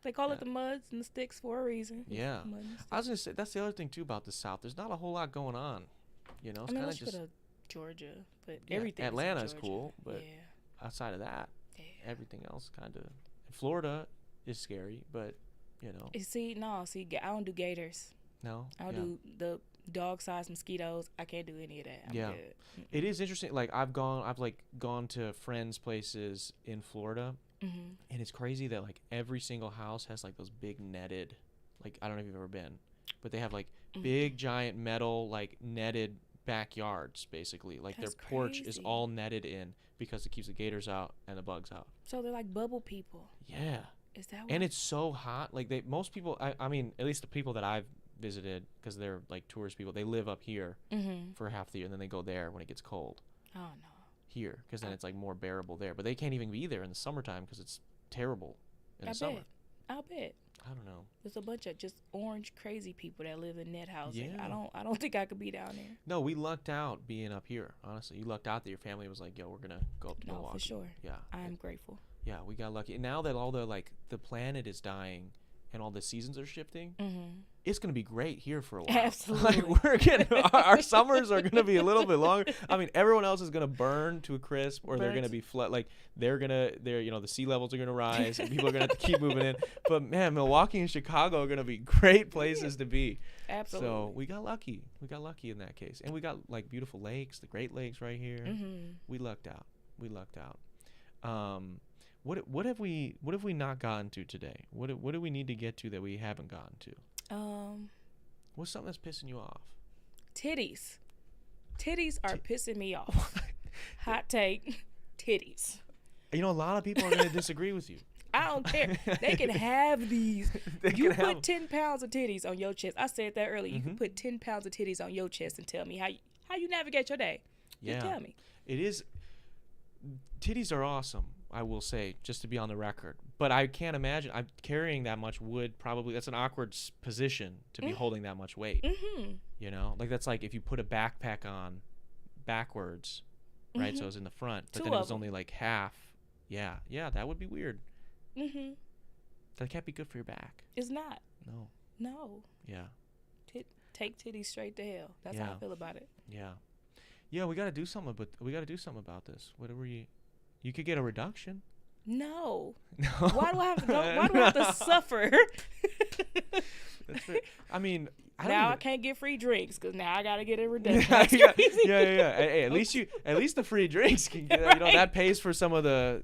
They call it the muds and the sticks for a reason. Yeah. I was gonna say that's the other thing too about the South. There's not a whole lot going on. You know, it's kind of just go to Georgia, but everything. Atlanta's cool, but outside of that, everything else kind of. Florida is scary, but you know. See, I don't do gators. No. I don't do the dog-sized mosquitoes. I can't do any of that. I'm good. It is interesting. Like I've gone to friends' places in Florida, and it's crazy that like every single house has like those big netted, like I don't know if you've ever been, but they have like big giant metal like netted backyards basically. Like their porch is all netted in because it keeps the gators out and the bugs out. So they're like bubble people. Yeah. Is that? And it's so hot. Like most people, I mean, at least the people that I've visited, because they're like tourist people, they live up here for half the year, and then they go there when it gets cold. Oh no. Here, because then it's like more bearable there. But they can't even be there in the summertime because it's terrible in the summer. I'll bet. I don't know. There's a bunch of just orange crazy people that live in net housing. Yeah. I don't think I could be down there. No, we lucked out being up here. Honestly, you lucked out that your family was like, "Yo, we're gonna go up to Milwaukee." No, for sure. Yeah, I'm grateful. Yeah, we got lucky. And now that all the planet is dying and all the seasons are shifting, it's gonna be great here for a while. Absolutely. Like we're gonna, our summers are gonna be a little bit longer. I mean, everyone else is gonna burn to a crisp, or they're gonna be flood. Like the sea levels are gonna rise, and people are gonna have to keep moving in. But man, Milwaukee and Chicago are gonna be great places to be. Absolutely. So we got lucky. We got lucky in that case, and we got like beautiful lakes, the Great Lakes right here. We lucked out. What have we not gotten to today? What do we need to get to that we haven't gotten to? What's something that's pissing you off? Titties are pissing me off. Hot take, titties. You know, a lot of people are going to disagree with you. I don't care. They can have these. They You can put have- 10 pounds of titties on your chest. I said that earlier. You can put 10 pounds of titties on your chest and tell me how you navigate your day. Yeah. Just tell me. It is. Titties are awesome, I will say, just to be on the record. But I can't imagine. I'm carrying that much would probably. That's an awkward position to be holding that much weight. Mm-hmm. You know, like that's like if you put a backpack on backwards, right? So it was in the front, but Two then it of was them. only like half. Yeah, that would be weird. Mm-hmm. That can't be good for your back. It's not. No. No. Yeah. Take titties straight to hell. That's how I feel about it. Yeah. Yeah, we got to do something. But we got to do something about this. Whatever you could get a reduction. No. No. Why do I have to go? Why do I have to suffer? That's right. I mean, Now I can't get free drinks because now I gotta get a reduction. yeah, That's crazy. yeah. Hey, at least the free drinks can get, you know, that pays for some of the,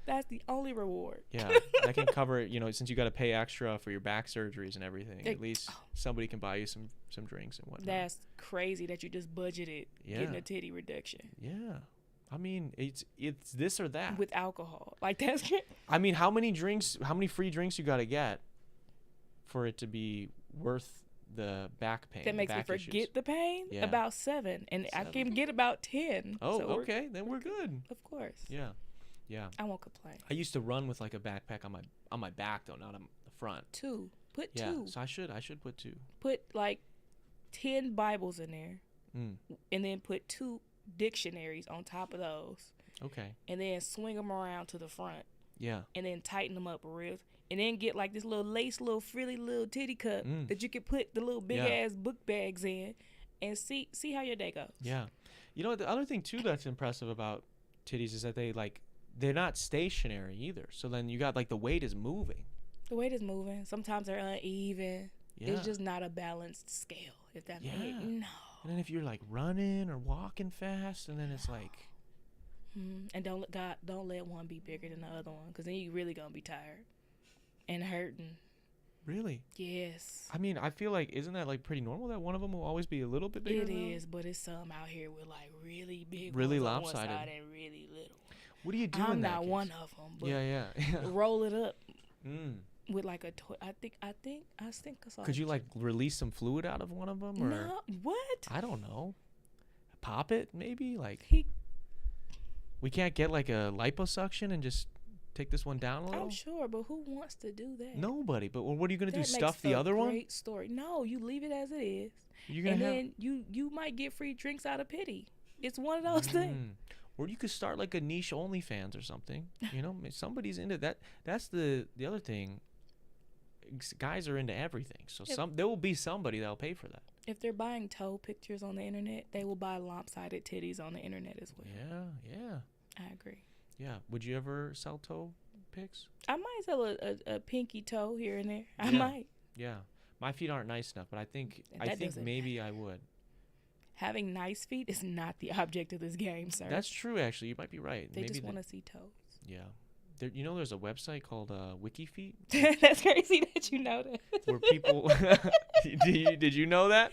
That's the only reward. yeah, that can cover, since you got to pay extra for your back surgeries and everything. At least somebody can buy you some drinks and whatnot. That's crazy that you just budgeted getting a titty reduction. Yeah. I mean, it's this or that. With alcohol. Like that's I mean, how many free drinks you got to get for it to be worth the back pain? that makes me back forget issues? the pain. Yeah. About 7. And I 7. can get about 10. Oh, So okay. Then we're good. Of course. Yeah. Yeah. I won't complain. I used to run with like a backpack on my back though, not on the front. 2. Put Yeah. 2. So I should put 2. Put like 10 Bibles in there. Mm. And then put 2 dictionaries on top of those. Okay. And then swing them around to the front. Yeah. And then tighten them up real. And then get like this little lace, little frilly little titty cup that you can put the little big ass book bags in, and see how your day goes. Yeah. You know, the other thing too that's impressive about titties is that they're not stationary either. So then you got like the weight is moving. The weight is moving. Sometimes they're uneven. Yeah. It's just not a balanced scale. If that makes no. And then if you're like running or walking fast, and then it's like. And don't let one be bigger than the other one, because then you really gonna be tired and hurting. Really? Yes. I mean, I feel like, isn't that like pretty normal that one of them will always be a little bit bigger? It is, but it's some out here with like really big really ones on lopsided one side and really little. What do you do? I'm in that not case? one of them. But Yeah. roll it up Mm. with like a toy. I think I saw. Could you like release some fluid out of one of them, or No, what? I don't know, pop it maybe? Like He, we can't get like a liposuction and just take this one down a little. I'm sure, but who wants to do that? Nobody. But what are you gonna do? That Stuff makes the a other one? Great story. No, you leave it as it is, You're gonna and have. then you might get free drinks out of pity. It's one of those things. Or you could start like a niche OnlyFans or something. You know, somebody's into that. That's the other thing. Guys are into everything, so there will be somebody that'll pay for that. If they're buying toe pictures on the internet, they will buy lopsided titties on the internet as well. Yeah. I agree. Yeah. Would you ever sell toe pics? I might sell a pinky toe here and there. I Yeah. might. Yeah. My feet aren't nice enough, but I think doesn't maybe I would. Having nice feet is not the object of this game, sir. That's true, actually. You might be right. They maybe just want to see toes. Yeah. There's a website called WikiFeet That's crazy that you know that. where people. Did you know that?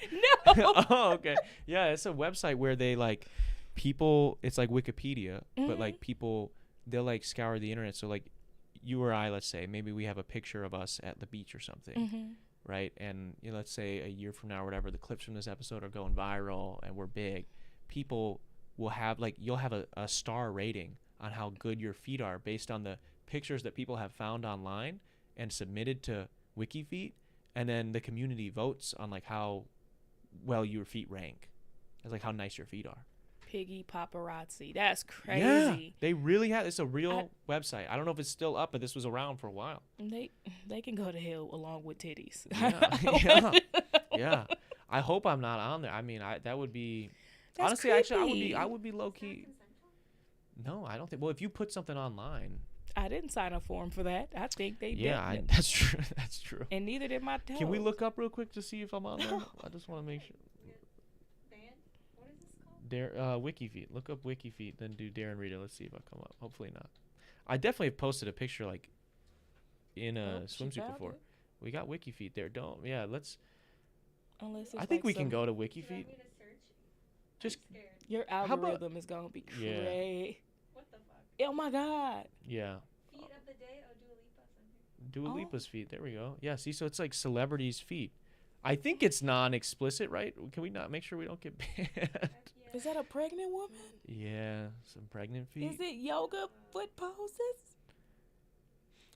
No. Oh, okay. Yeah, it's a website where they like people. It's like Wikipedia, but like people, they'll like scour the internet. So like you or I, let's say, maybe we have a picture of us at the beach or something, right? And let's say a year from now or whatever, the clips from this episode are going viral and we're big. People will have you'll have a star rating on how good your feet are based on the pictures that people have found online and submitted to WikiFeet, and then the community votes on like how well your feet rank. It's like how nice your feet are. Piggy paparazzi. That's crazy. Yeah, they really have. It's a real website. I don't know if it's still up, but this was around for a while. They can go to hell along with titties. Yeah. I hope I'm not on there. I mean, that would be. That's honestly, creepy. actually, I would be low key. No, I don't think. Well, if you put something online. I didn't sign a form for that. I think they did. Yeah, that's true. That's true. And neither did my toes. Can we look up real quick to see if I'm on there? I just want to make sure. What is this called? WikiFeet. Look up WikiFeet, then do Darren Rita. Let's see if I come up. Hopefully not. I definitely have posted a picture like in a swimsuit before. It. We got WikiFeet there. Don't. Yeah, let's. Unless it's I think like we can some- go to Do you WikiFeet. want me to search? Just I'm scared. Your about- algorithm is gonna be Yeah. crazy. What the fuck? Oh my God. Yeah. Feet of the day or Dua Lipa's on here? Dua Oh. Lipa's feet. There we go. Yeah. See, so it's like celebrities' feet. I think it's non-explicit, right? Can we not make sure we don't get banned? Heck yeah. Is that a pregnant woman? Yeah, some pregnant feet. Is it yoga foot poses?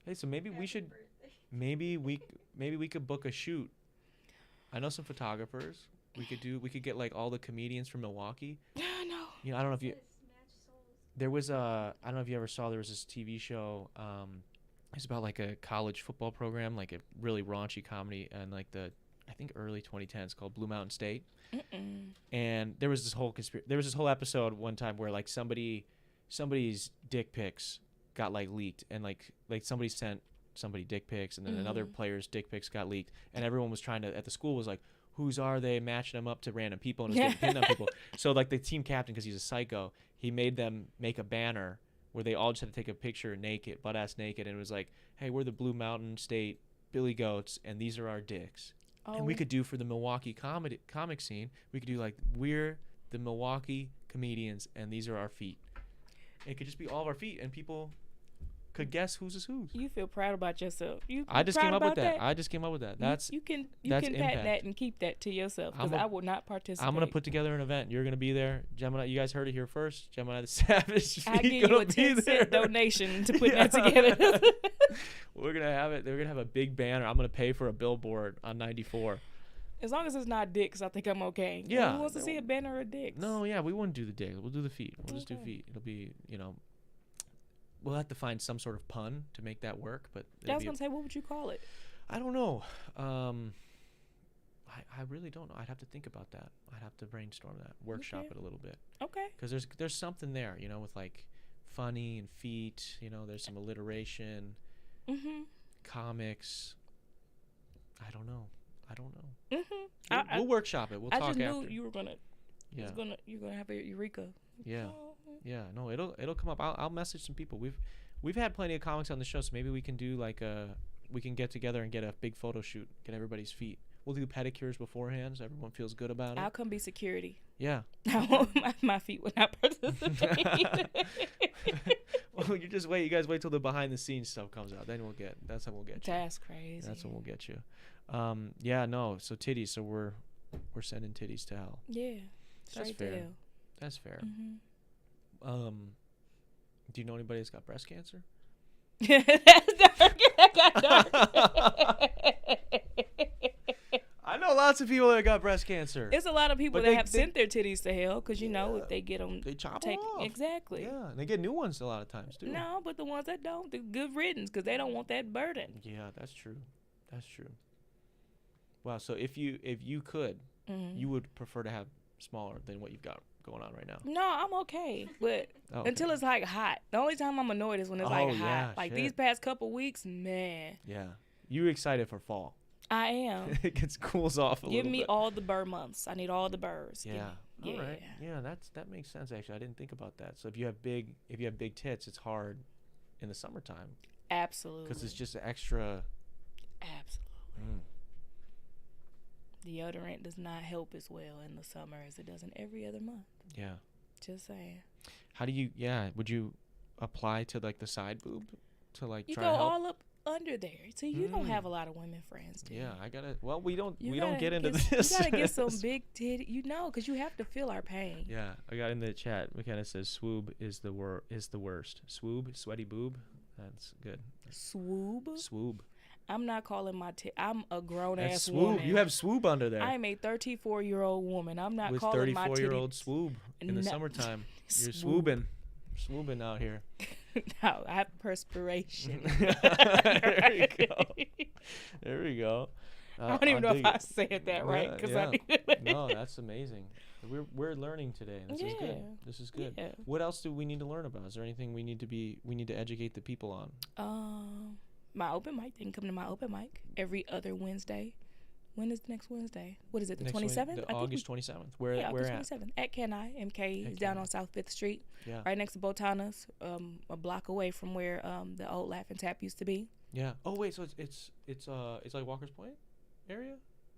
Hey, so maybe we Happy should. birthday. Maybe we could book a shoot. I know some photographers. We could get like all the comedians from Milwaukee. No. You know, I don't know if you Sis, match souls. there was I don't know if you ever saw, there was this TV show. It's about like a college football program, like a really raunchy comedy, and like I think early 2010s, called Blue Mountain State. Mm-mm. And there was this whole episode one time where like somebody's dick pics got like leaked, and like somebody sent somebody dick pics, and then another Mhm. player's dick pics got leaked, and everyone was trying to, at the school, was like, whose are they, matching them up to random people, and it was getting pinned on people. So like the team captain, because he's a psycho, he made them make a banner where they all just had to take a picture naked, butt ass naked, and it was like, hey, we're the Blue Mountain State Billy Goats, and these are our dicks. Oh. And we could do, for the Milwaukee comic scene, we could do like, we're the Milwaukee comedians, and these are our feet. It could just be all of our feet, and people could guess whose is whose. You feel proud about yourself. You I just proud came up with about that. I just came up with that. That's you can that's pat impact. that and keep that to yourself, because I'm a- I will not participate. I'm gonna put together an event. You're gonna be there, Gemini. You guys heard it here first. Gemini the Savage. I Feet give you gonna a be 10-cent there. donation to put that Yeah. together. We're gonna have it. They're gonna have a big banner. I'm gonna pay for a billboard on 94. As long as it's not dicks, I think I'm okay. Yeah. Who wants to see a banner of dicks? No, yeah, we wouldn't do the dick. We'll do the feet. We'll just do Okay. feet. It'll be, we'll have to find some sort of pun to make that work. But I was gonna say, what would you call it? I don't know. I really don't know. I'd have to think about that. I'd have to brainstorm that, workshop Okay. it a little bit, Okay. because there's something there, with like funny and feet. There's some alliteration, Mhm. comics. I don't know. Mhm. We'll workshop it. We'll I talk just after. knew you were gonna. Yeah. You're gonna have a eureka. Yeah. Oh. Yeah, no, it'll come up. I'll message some people. We've had plenty of comics on the show, so maybe we can do like we can get together and get a big photo shoot, get everybody's feet. We'll do pedicures beforehand, so everyone feels good about it. I'll come be security. Yeah. my feet would not participate. Well, you guys wait till the behind the scenes stuff comes out. Then that's when we'll get you. That's crazy. That's when we'll get you. Yeah, no. So titties. So we're sending titties to hell. Yeah. That's Straight fair. to hell. That's fair. Mhm. Do you know anybody that's got breast cancer? That's dark. That got dark. I know lots of people that got breast cancer. It's a lot of people But that they- have they- sent their titties to hell because Yeah. if they get them They chop take them off. exactly. Yeah, and they get new ones a lot of times too. No, but the ones that don't, they're good riddance because they don't want that burden. Yeah, that's true. That's true. Wow. So if you could, Mhm. you would prefer to have smaller than what you've got going on right now. No, I'm okay, but Oh, okay. until it's like hot. The only time I'm annoyed is when it's Oh, like yeah, hot. Like shit. these past couple weeks, man, Yeah. You excited for fall? I am. It gets cools off a Give little me bit. all the burr months. I need all the burrs. Give Yeah. me- All right. yeah. Yeah, that makes sense actually. I didn't think about that. So if you have big tits, it's hard in the summertime Absolutely. because it's just extra. Absolutely. Mm. Deodorant does not help as well in the summer as it does in every other month. Yeah. Just saying. How do you? Yeah. Would you apply to like the side boob to like You try go to help? all up under there. So you don't Mm. have a lot of women friends, do Yeah, you? I gotta. Well, we don't You gotta get into get- this. You gotta get some big titty. Because you have to feel our pain. Yeah, I got in the chat. McKenna says swoob is the worst. Swoob, sweaty boob. That's good. Swoob. Swoob. I'm not calling my I'm a grown That's ass swoob. woman. You have swoob under there. I'm a 34-year-old woman. I'm not with calling my 34-year-old titties. swoob in the No. summertime. You're Swoob. swoobing. Swoobing out here. No, I have perspiration. There you go. There we go. I don't even know if dig I it. said that right. Cause Yeah. I No, that's amazing. We're learning today. This is good. Yeah. This is good. Yeah. What else do we need to learn about? Is there anything we need to educate the people on? My open mic. They can come to my open mic every other Wednesday. When is the next Wednesday? What is it? The Next 27th? The August 27th. Where Yeah, where August at? 27th at Kenai MK. He's down Kenai. on South 5th Street, Yeah. right next to Botanas, a block away from where the old Laughing Tap used to be. Yeah. Oh wait, so it's like Walker's Point area?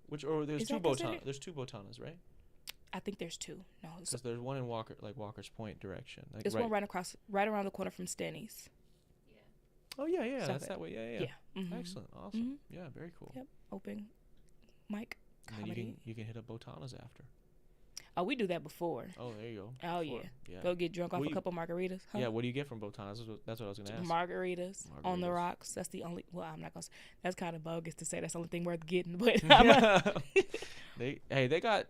There's Is two that considered- Botanas. There's two Botanas, right? I think there's two. No, Because there's one in Walker's Point direction. Like there's one right around the corner from Stenny's. Oh yeah, South that's End. that way. Yeah. Yeah. Mhm. Excellent, awesome. Mhm. Yeah, very cool. Yep. Open mic And then comedy. you can hit up Botanas after. Oh, we do that before. Oh, there you go. Oh Before. yeah. Yeah. Go get drunk off What a do you- couple margaritas. Huh? Yeah. What do you get from Botanas? That's what I was gonna ask. Margaritas on the Margaritas. rocks. That's the only. Well, I'm not gonna. That's kind of bogus to say. That's the only thing worth getting. But they got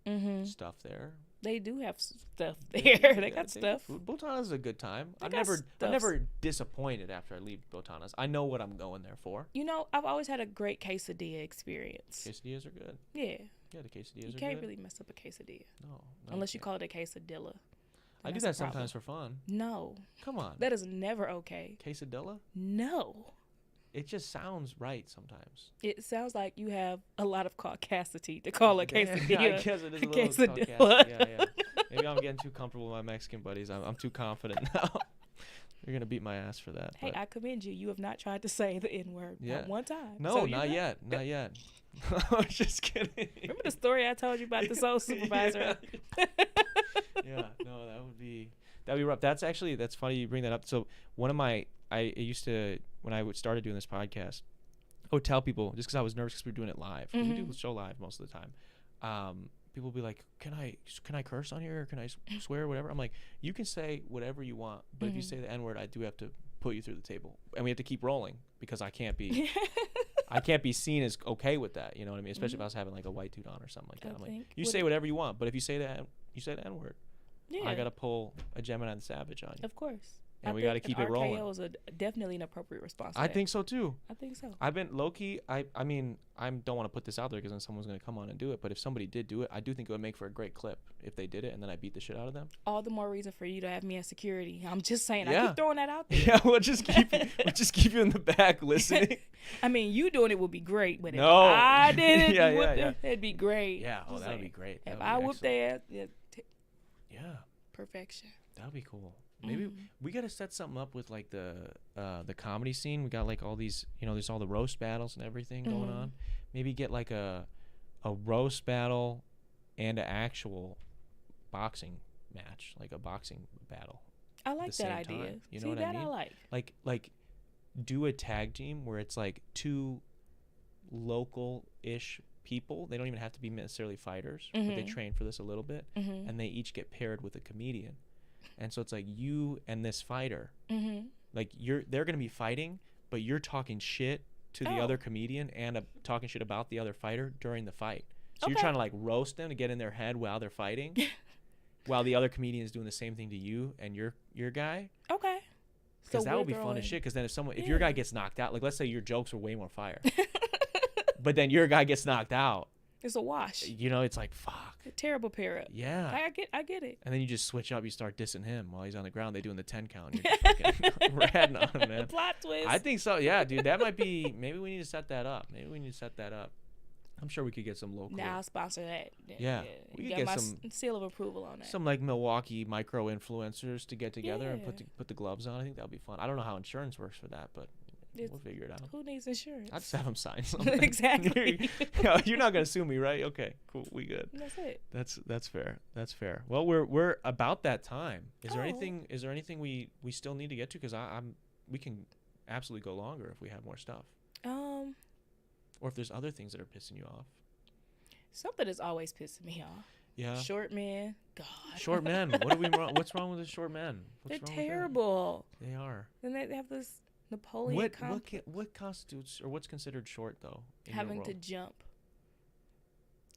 mm-hmm. stuff there. They do have stuff They there. do, They yeah, got stuff. Food. Botanas is a good time. They I'm got never stuffs. disappointed after I leave Botanas. I know what I'm going there for. You know, I've always had a great quesadilla experience. Quesadillas are good. Yeah, Yeah, the quesadillas you are can't good. really mess up a quesadilla No, unless you can't. call it a quesadilla. I do Then that that's a problem. sometimes for fun. No, Come on. that is never okay. Quesadilla? No, It just sounds right sometimes. it sounds like you have a lot of caucasity to call a Yeah, quesadilla. I guess it is a little quesadilla. Caucasian. Yeah. Maybe I'm getting too comfortable with my Mexican buddies. I'm too confident now. You're gonna beat my ass for that. Hey, but- I commend you. You have not tried to say the N word Yeah. not one time. no, So you're not good. yet. Not yet. I was just kidding. Remember the story I told you about the soul supervisor? Yeah, no, that'd be rough. That's funny you bring that up. So I used to, when I started doing this podcast, I would tell people, just because I was nervous because we were doing it live. 'Cause we do the show live most of the time. People would be like, can I curse on here? Or can I swear or whatever? I'm like, you can say whatever you want, but if you say the N word, I do have to put you through the table, and we have to keep rolling because I can't be seen as okay with that. You know what I mean? Especially if I was having like a white dude on or something like that. I'm like, you say whatever you want, but if you say the N word, Yeah, I gotta pull a Gemini the Savage on you, of course. and I we gotta think keep it rolling. RKO is definitely an appropriate response. To I that. think so too. I think so. I've been low key. I mean, I don't want to put this out there because then someone's gonna come on and do it. But if somebody did do it, I do think it would make for a great clip if they did it, and then I beat the shit out of them. All the more reason for you to have me as security. I'm just saying. I Yeah. keep throwing that out there. Yeah, we'll just keep you in the back listening. I mean, you doing it would be great, but No. if I did it, Yeah. it'd be great. Yeah, oh, Just that would be saying. great. If That would I be whoop excellent. their ass, Yeah, perfection. that would be cool. Maybe Mhm. we gotta set something up with like the comedy scene. We got like all these, there's all the roast battles and everything going Mhm. on. Maybe get like a roast battle and an actual boxing match, like a boxing battle. I like the that same idea. time. You know See, what I that mean? I like. Like do a tag team where it's like two local-ish people. They don't even have to be necessarily fighters, but they Mhm. train for this a little bit, Mm-hmm. and they each get paired with a comedian. And so it's like you and this fighter, Mm-hmm. like they're gonna be fighting, but you're talking shit to the Oh. other comedian and talking shit about the other fighter during the fight. So you're Okay. trying to like roast them to get in their head while they're fighting, while the other comedian is doing the same thing to you and your guy. Okay. Because that we're would be fun throwing- as shit. Because then if your guy Yeah. gets knocked out, like let's say your jokes were way more fire, but then your guy gets knocked out, It's a wash. it's like fuck. A terrible pair up. Yeah. I get it. And then you just switch up. You start dissing him while he's on the ground. They doing the 10 count. You're just fucking ratting on him, man. Plot twist. I think so. Yeah, dude. That might be. Maybe we need to set that up. I'm sure we could get some local. Now I'll sponsor that. Yeah, we You could got get my some- seal of approval on that. Some like Milwaukee micro influencers to get together and Yeah. put the gloves on. I think that would be fun. I don't know how insurance works for that, but It's- we'll figure it out. Who needs insurance? I'd just have them sign something. Exactly. You're not gonna sue me, right? Okay, cool. We good. That's it. That's fair. That's fair. Well, we're about that time. Is there Oh. anything? Is there anything we still need to get to? Because we can absolutely go longer if we have more stuff, or if there's other things that are pissing you off. Something is always pissing me off. Yeah. Short men. God. Short men. What's wrong with the short men? They're What's wrong with that? terrible. They are. Then they have this Napoleon What constitutes or what's considered short though? In your having to world? jump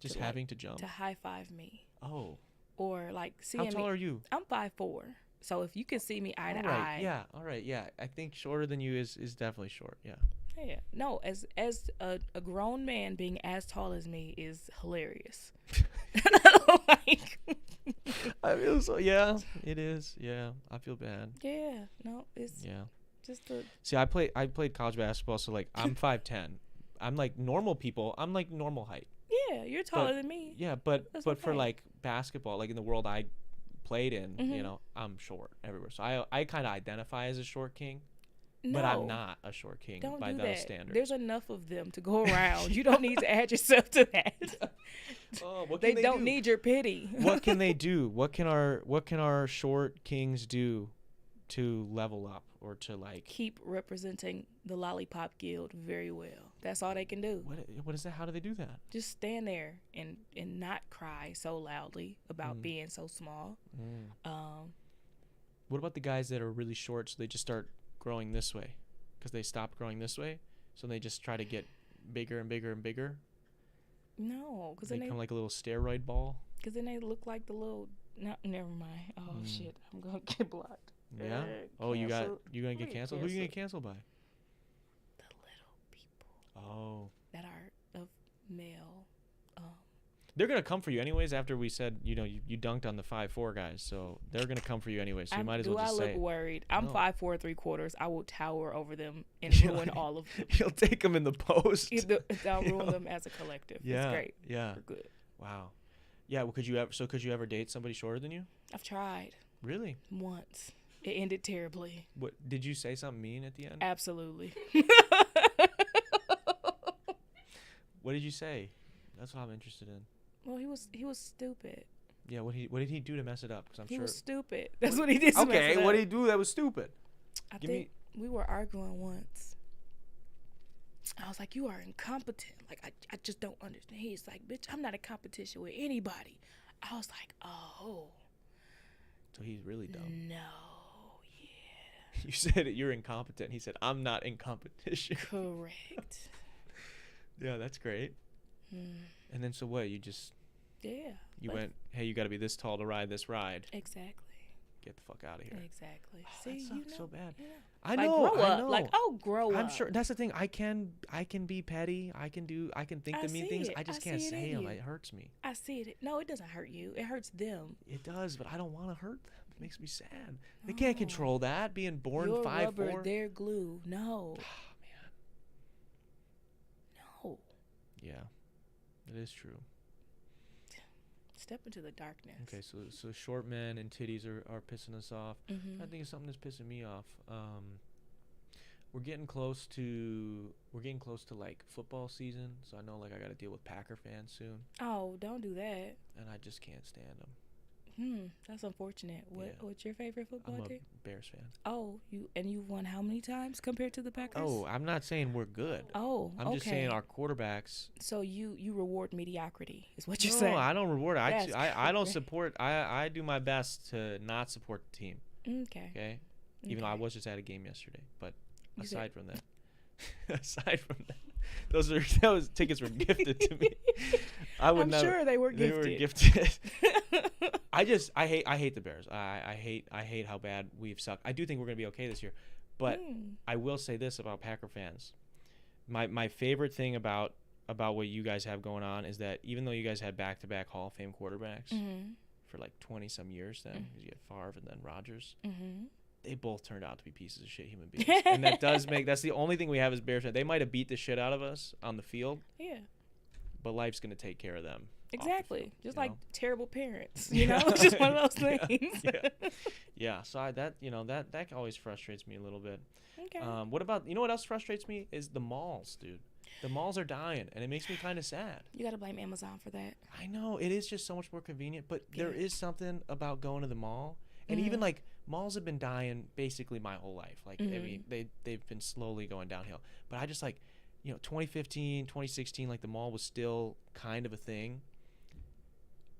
just to, like, having to jump. to high five me, Oh. or like How seeing tall me. are you? I'm 5'4", so if you can see me eye to All right. eye, Yeah. All right. Yeah. I think shorter than you is definitely short. Yeah. yeah. No, as a grown man being as tall as me is hilarious. Like, I feel so. Yeah. It is. Yeah. I feel bad. yeah, no, it's Yeah. just a See, I played college basketball, so like I'm 5'10". I'm like normal people. I'm like normal height. yeah. You're taller than me. Yeah, but That's for okay. like basketball, like in the world I played in, Mhm. I'm short everywhere. So I kind of identify as a short king. No, But I'm not a short king don't by do those that. standards. There's enough of them to go around. You don't need to add yourself to that. Oh, what They can don't do? need your pity. What can they do? What can our short kings do to level up or to like Keep representing the Lollipop Guild very well. That's all they can do. what is that? How do they do that? Just stand there and not cry so loudly about being so small. What about the guys that are really short, so they just start growing this way because they stopped growing this way, so they just try to get bigger and bigger and bigger? No, because They then become like a little steroid ball. they look like the little. No, never mind. Oh shit, I'm gonna get blocked. Yeah. Oh, you gonna Canceled. get canceled? Who are you gonna cancel by? The little people Oh. that are of male. They're gonna come for you anyways. After we said, you dunked on the 5'4" guys, so they're gonna come for you anyways. So you might as well just Do I say. look worried? I'm No. 5'4" 3/4. I will tower over them and ruin all of them. You'll take them in the post. I'll ruin them as a collective. Yeah. It's great. Yeah. We're good. Wow. Yeah. Well, could you ever date somebody shorter than you? I've tried Really? once. It ended terribly. What did you say something mean at the end? Absolutely. What did you say? That's what I'm interested in. Well, he was stupid. Yeah. What did he do to mess it up? Because I'm He sure. was stupid. That's what he did. To mess Okay. it What up. did he do that was stupid? I Give think we were arguing once. I was like, "You are incompetent. Like, I just don't understand." He's like, "Bitch, I'm not in competition with anybody." I was like, "Oh, So he's really dumb. no, You said you're incompetent. He said, "I'm not in competition." correct." Yeah, that's great. And then so what? You just Yeah. you Like, went, "Hey, you got to be this tall to ride this ride. exactly. Get the fuck out of here." Exactly. Oh, See, that you sucks know, so bad. you know. I Like, know. grow I up. know. Like, grow up. I'm sure that's the thing. I can be petty. I can think I the mean see things. it. I just I can't see it say in them. you. It hurts me. I see it. No, it doesn't hurt you. It hurts them. It does, but I don't want to hurt them. It makes me sad. They can't control that. Being born Your 5'4". rubber, their glue. No. Oh, man. No. Yeah, it is true. Step into the darkness. Okay, so short men and titties are pissing us off. Mm-hmm. I think it's something that's pissing me off. We're getting close to like football season, so I know like I got to deal with Packer fans soon, Oh, don't do that. and I just can't stand them. That's unfortunate. Yeah. What's your favorite football I'm a team? Bears fan. Oh, you've won how many times compared to the Packers? Oh, I'm not saying we're good. Oh, I'm just saying our quarterbacks. So you reward mediocrity is what you're No, saying. I don't reward it. That's I don't crazy. support. I do my best to not support the team. Okay. Okay, even though I Okay. was just at a game yesterday. But You said- aside from that, those tickets were gifted to me. I would I'm never. sure they were They gifted. were gifted. I hate the Bears. I hate how bad we've sucked. I do think we're gonna be okay this year, but I will say this about Packer fans. My favorite thing about what you guys have going on is that even though you guys had back-to-back Hall of Fame quarterbacks for like 20 some years, then because you had Favre and then Rodgers, they both turned out to be pieces of shit human beings, and that's the only thing we have as Bears fans. They might have beat the shit out of us on the field, Yeah. but life's gonna take care of them. off the Exactly. field, Just you like know? terrible parents. You know, it's just one of those Yeah. things. Yeah. So that always frustrates me a little bit. Okay. What about what else frustrates me is the malls, dude. The malls are dying, and it makes me kind of sad. You got to blame Amazon for that. I know it is just so much more convenient, but there Yeah. is something about going to the mall, and even like malls have been dying basically my whole life. Like I mean, they've been slowly going downhill. But I just like, 2015, 2016, like the mall was still kind of a thing,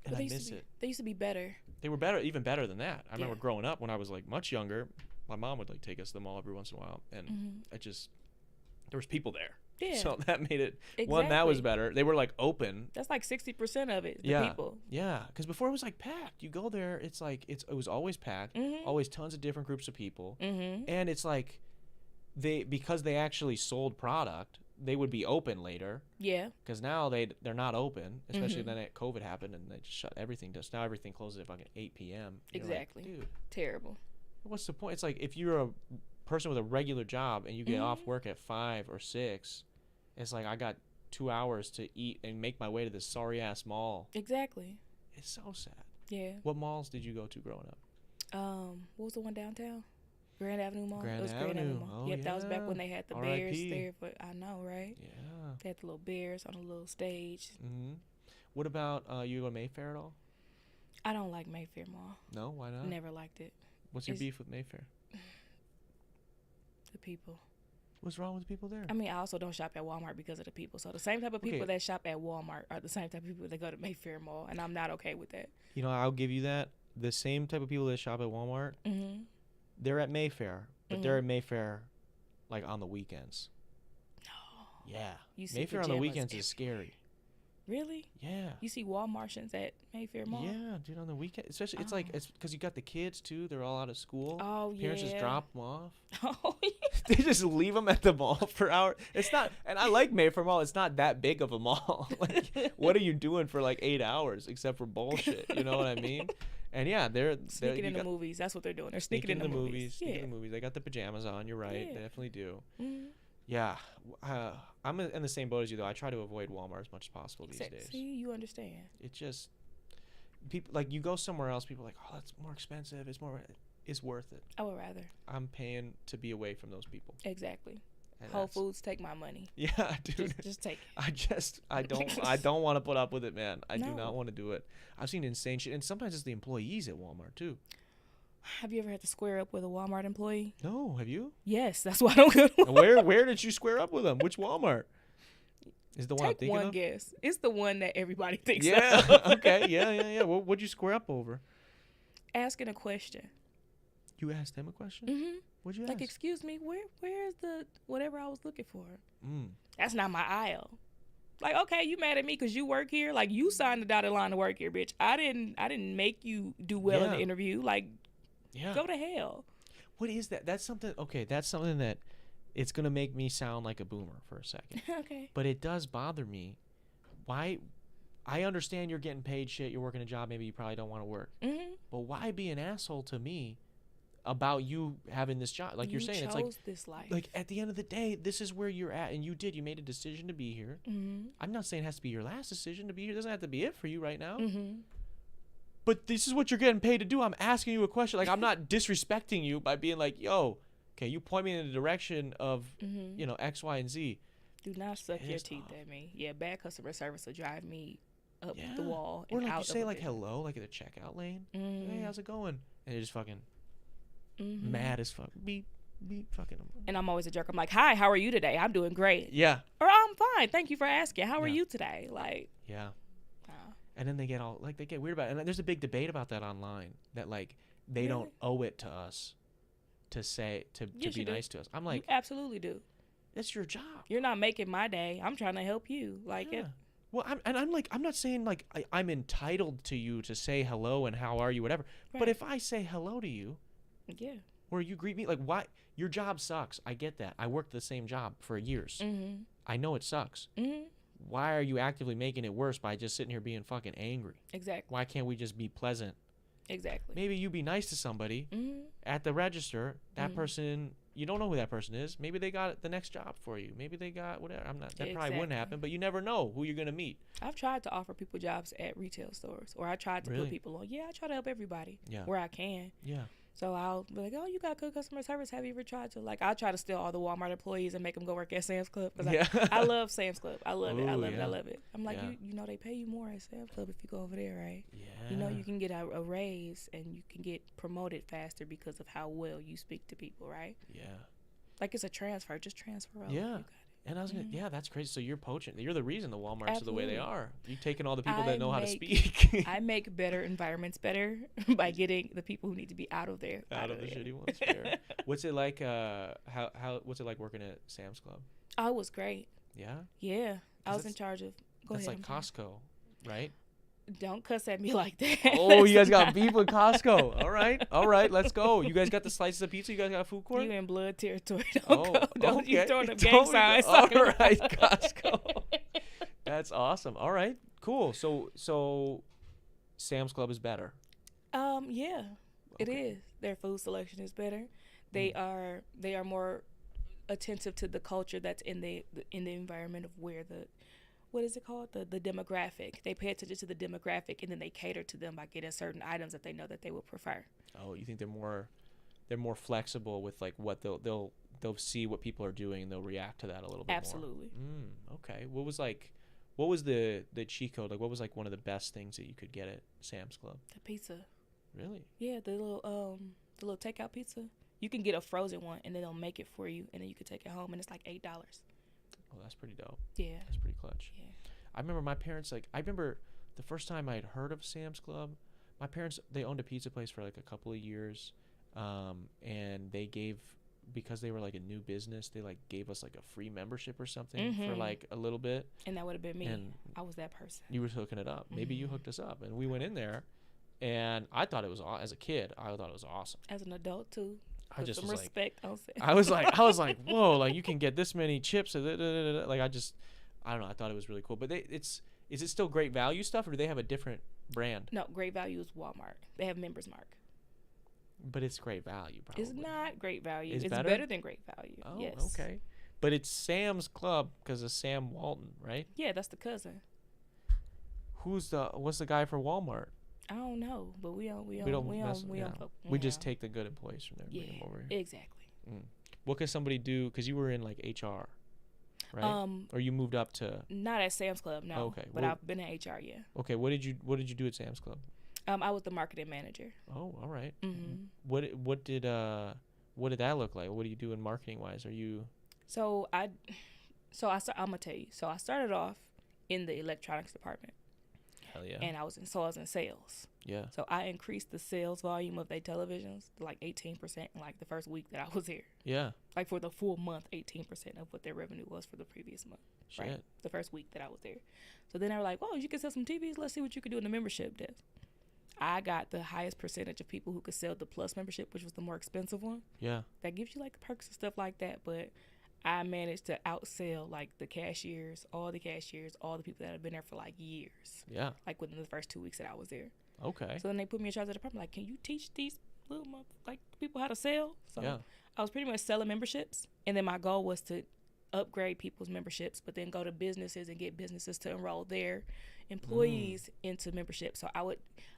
and But I miss it. They used to be better. They were better, even better than that. I remember Yeah. growing up when I was like much younger. My mom would like take us to the mall every once in a while, and there was people there. Yeah. So that made it one that was Exactly. better. They were like open. That's like 60% of it. The Yeah. people. Yeah, because before it was like packed. You go there, it's like it was always packed, always tons of different groups of people, and it's like because they actually sold product, they would be open later. Yeah. Because now they're not open, especially then COVID happened and they just shut everything down. Now everything closes at fucking 8 p.m. You're like, Exactly. dude, Terrible. what's the point? It's like if you're a person with a regular job and you get off work at 5 or 6, it's like I got 2 hours to eat and make my way to this sorry ass mall. Exactly. It's so sad. Yeah. What malls did you go to growing up? What was the one downtown? Grand Avenue Mall. Grand It was Grand Avenue. Avenue Mall. Oh, Yep, that was back yeah. when they had the R.I.P. bears there. But I know, right? Yeah. They had the little bears on a little stage. Mm-hmm. What about you go to Mayfair at all? I don't like Mayfair Mall. No, why not? Never liked it. What's your It's- beef with Mayfair? The people. What's wrong with the people there? I mean, I also don't shop at Walmart because of the people. So the same type of people Okay. that shop at Walmart are the same type of people that go to Mayfair Mall, and I'm not okay with that. You know, I'll give you that. The same type of people that shop at Walmart, Mm-hmm. they're at Mayfair, but they're at Mayfair like on the weekends. No. Yeah. You see Mayfair on the pajamas weekends every- is scary. Really? Yeah. You see Walmartians at Mayfair Mall? Yeah, dude, on the weekend, especially it's like Oh. it's because you got the kids too. They're all out of school. Oh, Parents yeah. just drop them off. Oh, yeah. They just leave them at the mall for hours. It's not, and I like Mayfair Mall. It's not that big of a mall. Like, what are you doing for like 8 hours except for bullshit? You know what I mean? And yeah, they're Sneaking you in the got- movies. That's what they're doing. They're sneaking sneaking in the movies. Sneaking Yeah. in the movies. They got the pajamas on. You're right. Yeah. They definitely do. Mm-hmm. Yeah, I'm in the same boat as you though. I try to avoid Walmart as much as possible these days. See, you understand. It just people like you go somewhere else. People are like, oh, that's more expensive. It's worth it. I would rather. I'm paying to be away from those people. Exactly. And Whole that's- Foods, take my money. Yeah, dude. Just take it. I don't want to put up with it, man. I do No. not want to do it. I've seen insane shit, and sometimes it's the employees at Walmart too. Have you ever had to square up with a Walmart employee? No, have you? Yes, that's why I don't go to And where did you square up with them? Which Walmart? Is the one I'm Take thinking one of? guess. It's the one that everybody thinks Yeah. of. Okay. Yeah. What'd you square up over? Asking a question. You asked him a question. Mm-hmm. What'd you Like, ask? excuse me, where's the whatever I was looking for? Mm. That's not my aisle. Like, okay, you mad at me because you work here? Like, you signed the dotted line to work here, bitch. I didn't make you do well in the Yeah. interview. Like, Yeah. go to hell. What is that? That's something. Okay, that's something that it's gonna make me sound like a boomer for a second. Okay. But it does bother me. Why? I understand you're getting paid shit. You're working a job maybe you probably don't want to work. Mm-hmm. But why be an asshole to me about you having this job? Like you're saying, it's like this life. at the end of the day, this is where you're at, and you made a decision to be here. Mm-hmm. I'm not saying it has to be your last decision to be here. It doesn't have to be it for you right now. Mm-hmm. But this is what you're getting paid to do. I'm asking you a question. Like I'm not disrespecting you by being like, yo, okay, you point me in the direction of, Mm-hmm. you know, X, Y, and Z. Do not suck your Pissed teeth off. at me. Yeah, bad customer service will drive me up Yeah. the wall Or and like out you say of a like bit. hello, like at a checkout lane. Mm-hmm. Hey, how's it going? And they're just fucking Mm-hmm. mad as fuck. Beep, beep, fucking. And I'm always a jerk. I'm like, hi, how are you today? I'm doing great. Yeah. Or I'm fine. Thank you for asking. How are Yeah. you today? Like, Yeah. uh, And then they get all like they get weird about it. And there's a big debate about that online that like they don't Really? owe it to us to say to Yes, be you do. nice to us. I'm you like, absolutely do. that's your job. You're not making my day. I'm trying to help you. Like, Yeah. Well, I'm not saying like I'm entitled to you to say hello and how are you, whatever. But Right. if I say hello to you yeah. or you greet me, like why your job sucks. I get that. I worked the same job for years. Mm-hmm. I know it sucks. Mm-hmm. Why are you actively making it worse by just sitting here being fucking angry? Exactly. Why can't we just be pleasant? Exactly. Maybe you be nice to somebody Mm-hmm. at the register. That Mhm. person, you don't know who that person is. Maybe they got the next job for you. Maybe they got whatever. I'm not. That probably wouldn't Exactly. happen. But you never know who you're gonna meet. I've tried to offer people jobs at retail stores, or I tried to Really? put people on. Yeah, I try to help everybody Yeah. where I can. Yeah. So I'll be like, oh, you got good customer service. Have you ever tried to, like, I'll try to steal all the Walmart employees and make them go work at Sam's Club. Because Yeah. I love Sam's Club. I love it. I Ooh, love it. yeah. I love it. I'm like, Yeah. you know, they pay you more at Sam's Club if you go over there, right? Yeah. You know, you can get a raise and you can get promoted faster because of how well you speak to people, right? Yeah. Like, it's a transfer. Just transfer over. Yeah. You got it. And I was gonna, Mhm. yeah, that's crazy. So you're poaching. You're the reason the Walmarts are the way they Absolutely. are. You taking all the people I that know how to make- speak I make better environments better by getting the people who need to be out of there. out of the there. shitty ones. Fair. What's it like? How what's it like working at Sam's Club? Oh, it was great. Yeah. Yeah. I 'Cause was in that's- charge of. Go That's ahead. like I'm sorry. Costco, right? Don't cuss at me like that. Oh, you guys got beef with Costco. All right, let's go. You guys got the slices of pizza. You guys got a food court. You in blood territory. Don't Oh, go. Don't you okay. throwing up Don't gang we- signs. all talking about- right, Costco. That's awesome. All right, cool. So Sam's Club is better. Yeah, it Okay. is. Their food selection is better. They are more attentive to the culture that's in the environment of where the, what is it called, the demographic. They pay attention to the demographic and then they cater to them by getting certain items that they know that they would prefer. Oh, you think they're more they're more flexible with like what they'll see what people are doing and they'll react to that a little bit Absolutely. more. Okay. What was the cheat code? Like what was like one of the best things that you could get at Sam's Club? The pizza. Really? Yeah, the little takeout pizza. You can get a frozen one and then they'll make it for you and then you can take it home and it's like $8. Oh, that's pretty dope. Yeah. That's pretty clutch. Yeah. I remember my parents, like, I remember the first time I had heard of Sam's Club, my parents, they owned a pizza place for like a couple of years. And they gave, because they were like a new business, they like gave us like a free membership or something for like a little bit. And that would have been me. And I was that person. you were hooking it up. Maybe you hooked us up. And we went in there and I thought it was, as a kid, I thought it was awesome. As an adult too. I just some was respect. I was like, whoa, like you can get this many chips. Like I don't know. I thought it was really cool. But is it still Great Value stuff or do they have a different brand? No, Great Value is Walmart. They have Members Mark. But it's Great Value, probably. It's not Great Value. It's It's better? better than Great Value. Oh, yes. okay. But it's Sam's Club because of Sam Walton, right? Yeah, that's the cousin. What's the guy for Walmart? I don't know, but we don't We just take the good employees from there and bring them over here. Exactly. What can somebody do? Because you were in like HR, right? Or you moved up to. Not at Sam's Club, no. Okay. But I've been in HR, yeah. Okay. What did you do at Sam's Club? I was the marketing manager. Oh, all right. Mm-hmm. What did that look like? What do you do in marketing wise? Are you? I'm gonna tell you. So I started off in the electronics department. Hell yeah. And I was in sales. Yeah. So I increased the sales volume of their televisions to like 18% in like the first week that I was here. Yeah. Like for the full month, 18% of what their revenue was for the previous month. Shit. Right? The first week that I was there. So then they were like, "Oh, you can sell some TVs. Let's see what you can do in the membership desk." I got the highest percentage of people who could sell the Plus membership, which was the more expensive one. Yeah. That gives you like the perks and stuff like that, but I managed to outsell like the cashiers, all the people that have been there for like years. Yeah. Like within the first 2 weeks that I was there. Okay. So then they put me in charge of the department. Like, can you teach these little people how to sell? So Yeah. I was pretty much selling memberships, and then my goal was to upgrade people's memberships, but then go to businesses and get businesses to enroll their employees into membership. So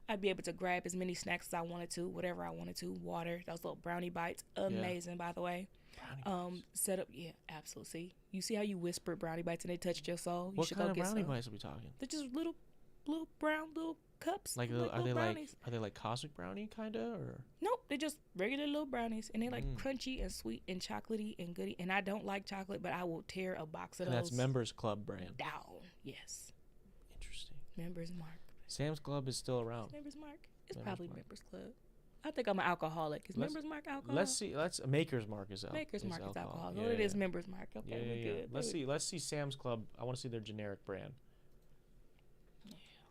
I'd be able to grab as many snacks as I wanted to, whatever I wanted to. Water, those little brownie bites, amazing by the way. Set up, yeah, absolutely. You see how you whispered brownie bites and they touched your soul? You What should kind go of get brownie some. bites are we talking? They're just little brown little cups. Like little brownies. are they like cosmic brownie kinda or? Nope, they're just regular little brownies, and they're like crunchy and sweet and chocolatey and goody. And I don't like chocolate, but I will tear a box of And those. that's Members Club brand. Down, yes. Interesting. Members Mark. Sam's Club is still around. Members Mark. It's Members probably Mark. Members Club. I think I'm an alcoholic. Is Let's- Members Mark alcohol? Let's see. Maker's Mark is Maker's Mark is alcohol. Yeah, Oh, it yeah, is Members Mark. Okay, Yeah, we're yeah. good. Let's see Sam's Club. I want to see their generic brand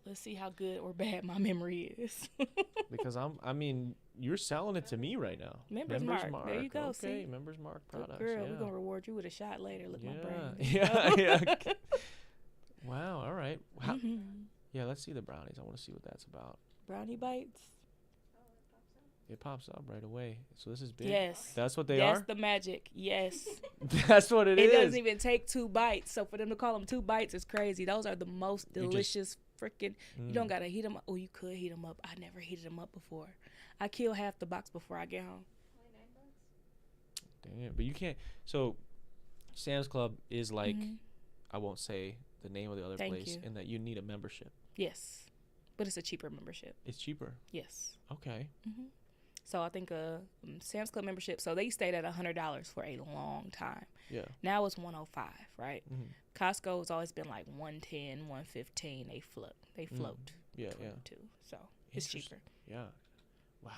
Let's see how good or bad my memory is. because you're selling it to me right now. Members Mark. There you go. Okay, See? Members Mark Good products. girl, yeah. we're gonna reward you with a shot later. Look, my brain. Yeah. Wow. All right. Mhm. Yeah. Let's see the brownies. I want to see what that's about. Brownie bites. It pops up right away. So this is big. Yes. That's what they That's are. the magic. Yes. That's what it It is. doesn't even take 2 bites. So for them to call them 2 bites is crazy. Those are the most delicious freaking. You don't gotta heat them up. Oh, you could heat them up. I never heated them up before. I kill half the box before I get home. Dang it. But you can't. So Sam's Club is like, I won't say the name of the other Thank place, you. in that you need a membership. Yes, but it's a cheaper membership. It's cheaper. Yes. Okay. So I think Sam's Club membership. So they stayed at $100 for a long time. Yeah. Now it's $105, right? Mhm. Costco has always been like $110, $115. They float. Yeah. Yeah. Too. So it's Interesting. cheaper. Yeah. Wow.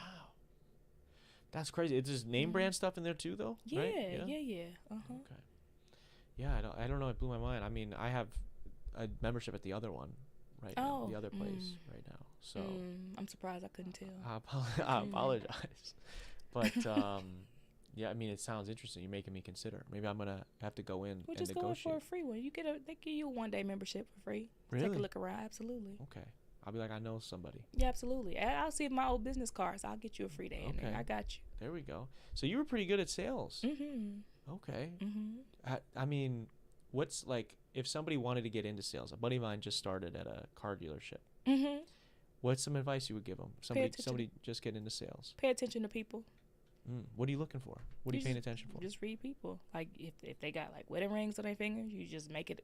That's crazy. It's just name brand stuff in there too, though. Yeah, right? yeah. Uh-huh. Okay. Yeah, I don't know. It blew my mind. I mean, I have a membership at the other one right now, the other place right now. So I'm surprised I couldn't tell. I apologize. But yeah, I mean, it sounds interesting. You're making me consider. Maybe I'm gonna have to go in Well, and just go in negotiate. for a free one. They give you a 1-day membership for free. Take Really? a look around. Absolutely. Okay. I'll be like, I know somebody. Yeah, absolutely. I'll see if my old business cards. I'll get you a free day in there. Okay. I got you. There we go. So you were pretty good at sales. Okay. I mean, what's like if somebody wanted to get into sales? A buddy of mine just started at a car dealership. What's some advice you would give them? Somebody just get into sales. Pay attention to people. What are you looking for? What are you paying attention for? Just read people. Like if they got like wedding rings on their fingers, you just make it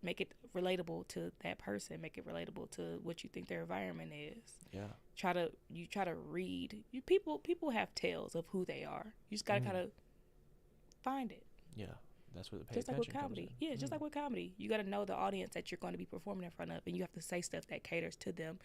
relatable to that person. Make it relatable to what you think their environment is. Yeah. Try to read. People have tales of who they are. You just gotta kind of find it. Yeah. That's where the pay Just like attention with comes in. comedy. Yeah, just like with comedy. You got to know the audience that you're going to be performing in front of, and you have to say stuff that caters to them.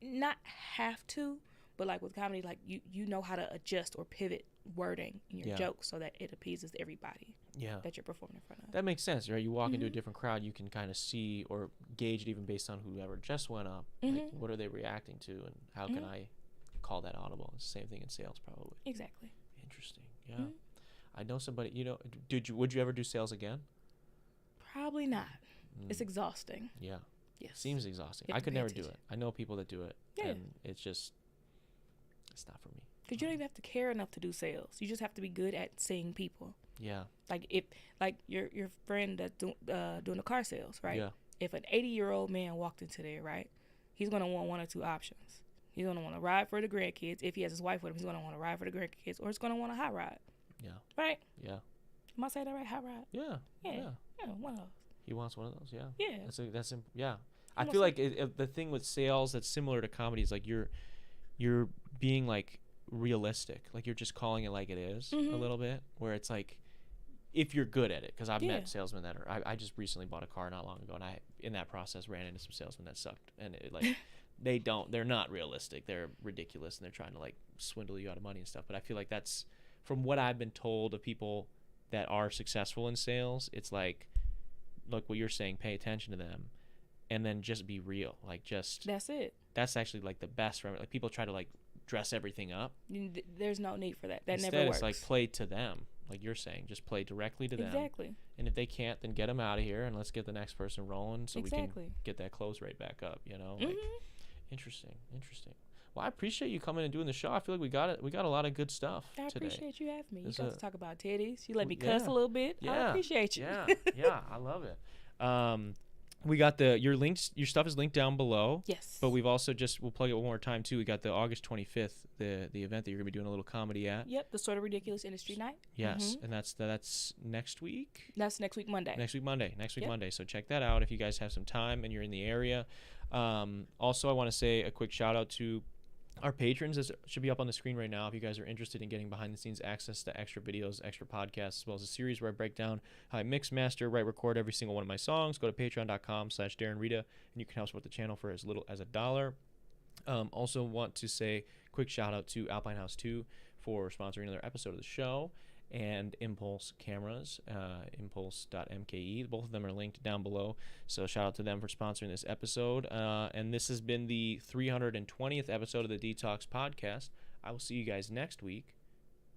Not have to, but like with comedy, like you know how to adjust or pivot wording in your jokes so that it appeases everybody that you're performing in front of. That makes sense, right? You walk into a different crowd, you can kind of see or gauge it even based on whoever just went up. Like, what are they reacting to, and how can I call that audible? It's the same thing in sales, probably. Exactly. Interesting. Yeah. I know somebody, would you ever do sales again? Probably not. It's exhausting. Yeah. Yes. Seems exhausting. I could never do it. I know people that do it. Yeah. And it's not for me. Because you don't even have to care enough to do sales. You just have to be good at seeing people. Yeah. Like your friend that's doing the car sales, right? Yeah. If an 80-year-old man walked into there, right, he's going to want one or two options. He's going to want to ride for the grandkids. If he has his wife with him, he's going to want to ride for the grandkids, or he's going to want a hot ride. Yeah. Right? Yeah. Am I saying that right? Hot rod? Yeah. Yeah, one of those. He wants one of those. Yeah. Yeah. That's yeah. I feel like the thing with sales that's similar to comedy is like you're being like realistic. Like you're just calling it like it is a little bit, where it's like if you're good at it, because I've met salesmen that are. I just recently bought a car not long ago, and I in that process ran into some salesmen that sucked, and it, like they're not realistic. They're ridiculous, and they're trying to like swindle you out of money and stuff. But I feel like that's from what I've been told of people that are successful in sales. It's like what you're saying, pay attention to them, and then just be real. Like just that's it. That's actually like the best remedy. Like people try to like dress everything up. There's no need for that. That Instead, never works. it's like play to them. Like you're saying, just play directly to them. Exactly. And if they can't, then get them out of here, and let's get the next person rolling so we can get that close rate back up. Like interesting. Well, I appreciate you coming and doing the show. I feel like we got a lot of good stuff today. I appreciate you having me. You got to talk about titties. You let me cuss a little bit. Yeah. I appreciate you. Yeah, I love it. We got your links. Your stuff is linked down below. Yes. But we've also we'll plug it one more time too. We got the August 25th, the event that you're gonna be doing a little comedy at. Yep, the Sort of Ridiculous Industry Night. Yes, and that's next week. That's next week Monday. Next week Monday. So check that out if you guys have some time and you're in the area. Also, I want to say a quick shout out to our patrons. This should be up on the screen right now if you guys are interested in getting behind the scenes access to extra videos, extra podcasts, as well as a series where I break down how I mix, master, write, record every single one of my songs. Go to patreon.com/Darren Rita, and you can help support the channel for as little as $1. Also want to say quick shout out to Alpine House 2 for sponsoring another episode of the show, and Impulse Cameras, impulse.mke. Both of them are linked down below. So shout out to them for sponsoring this episode. And this has been the 320th episode of the Detox Podcast. I will see you guys next week.